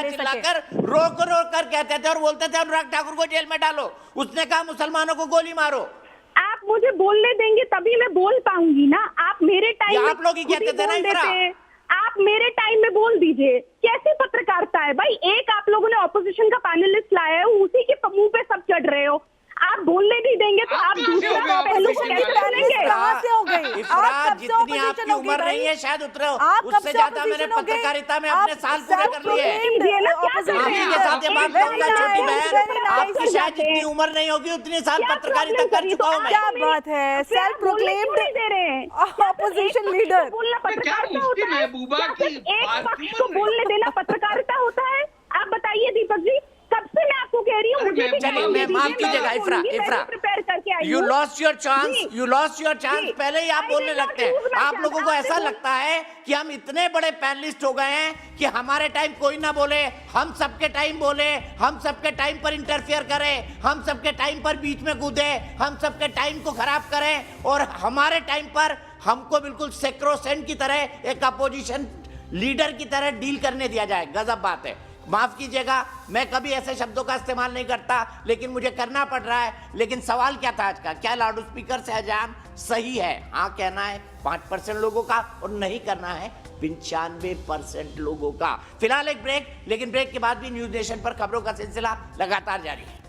चिल्लाकर रोक कर कहते थे और बोलते थे अनुराग ठाकुर को जेल में डालो, उसने कहा मुसलमानों को गोली मारो। आप मुझे बोलने देंगे तभी मैं बोल पाऊंगी ना। आप मेरे टाइम आप लोग ही कहते थे ना इफ्रा, आप मेरे टाइम में बोल दीजिए। कैसी पत्रकारिता है भाई? एक आप लोगों ने ऑपोजिशन का पैनलिस्ट लाया है, उसी के मुंह पे सब चढ़ रहे हो। आप बोलने नहीं देंगे तो आप दूसरा पहलू को कैसे डालेंगे? कहाँ से हो गई? आप जितनी आपकी उम्र नहीं है शायद उतरे हो, उससे ज्यादा मैंने पत्रकारिता में अपने साल पूरे कर लिए हैं। आपके साथ ये बात कहूंगा छोटी बहन, आपकी शायद जितनी उम्र नहीं होगी उतनी साल पत्रकारिता कर चुका हूँ मैं। क्या बात है, सेल्फ प्रोक्लेम्ड ऑपोजिशन लीडर। बोलना पत्रकारिता होता है? एक पक्ष को बोलने देना पत्रकारिता होता है? आप बताइए दीपक जी, कब से मैं आपको कह रही हूँ मुझे भी चलिए माफ कीजिएगा इफ्रा, प्रिपेयर करके आई हूँ। यू लॉस्ट योर चांस, पहले ही आप बोलने लगते हैं। आप लोगों को ऐसा लगता है कि हम इतने बड़े पैनलिस्ट हो गए हैं कि हमारे टाइम कोई ना बोले, हम सबके टाइम बोले, हम सबके टाइम पर इंटरफियर करें, हम सबके टाइम पर बीच में कूदे, हम सबके टाइम को खराब करें और हमारे टाइम पर हमको बिल्कुल सेक्रोसेंट की तरह एक अपोजिशन लीडर की तरह डील करने दिया जाए। गजब बात है। माफ कीजिएगा, मैं कभी ऐसे शब्दों का इस्तेमाल नहीं करता, लेकिन मुझे करना पड़ रहा है। लेकिन सवाल क्या था आज का? क्या लाउड स्पीकर से अजान सही है? हाँ कहना है 5% लोगों का और नहीं करना है 95% लोगों का। फिलहाल एक ब्रेक, लेकिन ब्रेक के बाद भी न्यूज नेशन पर खबरों का सिलसिला लगातार जारी है।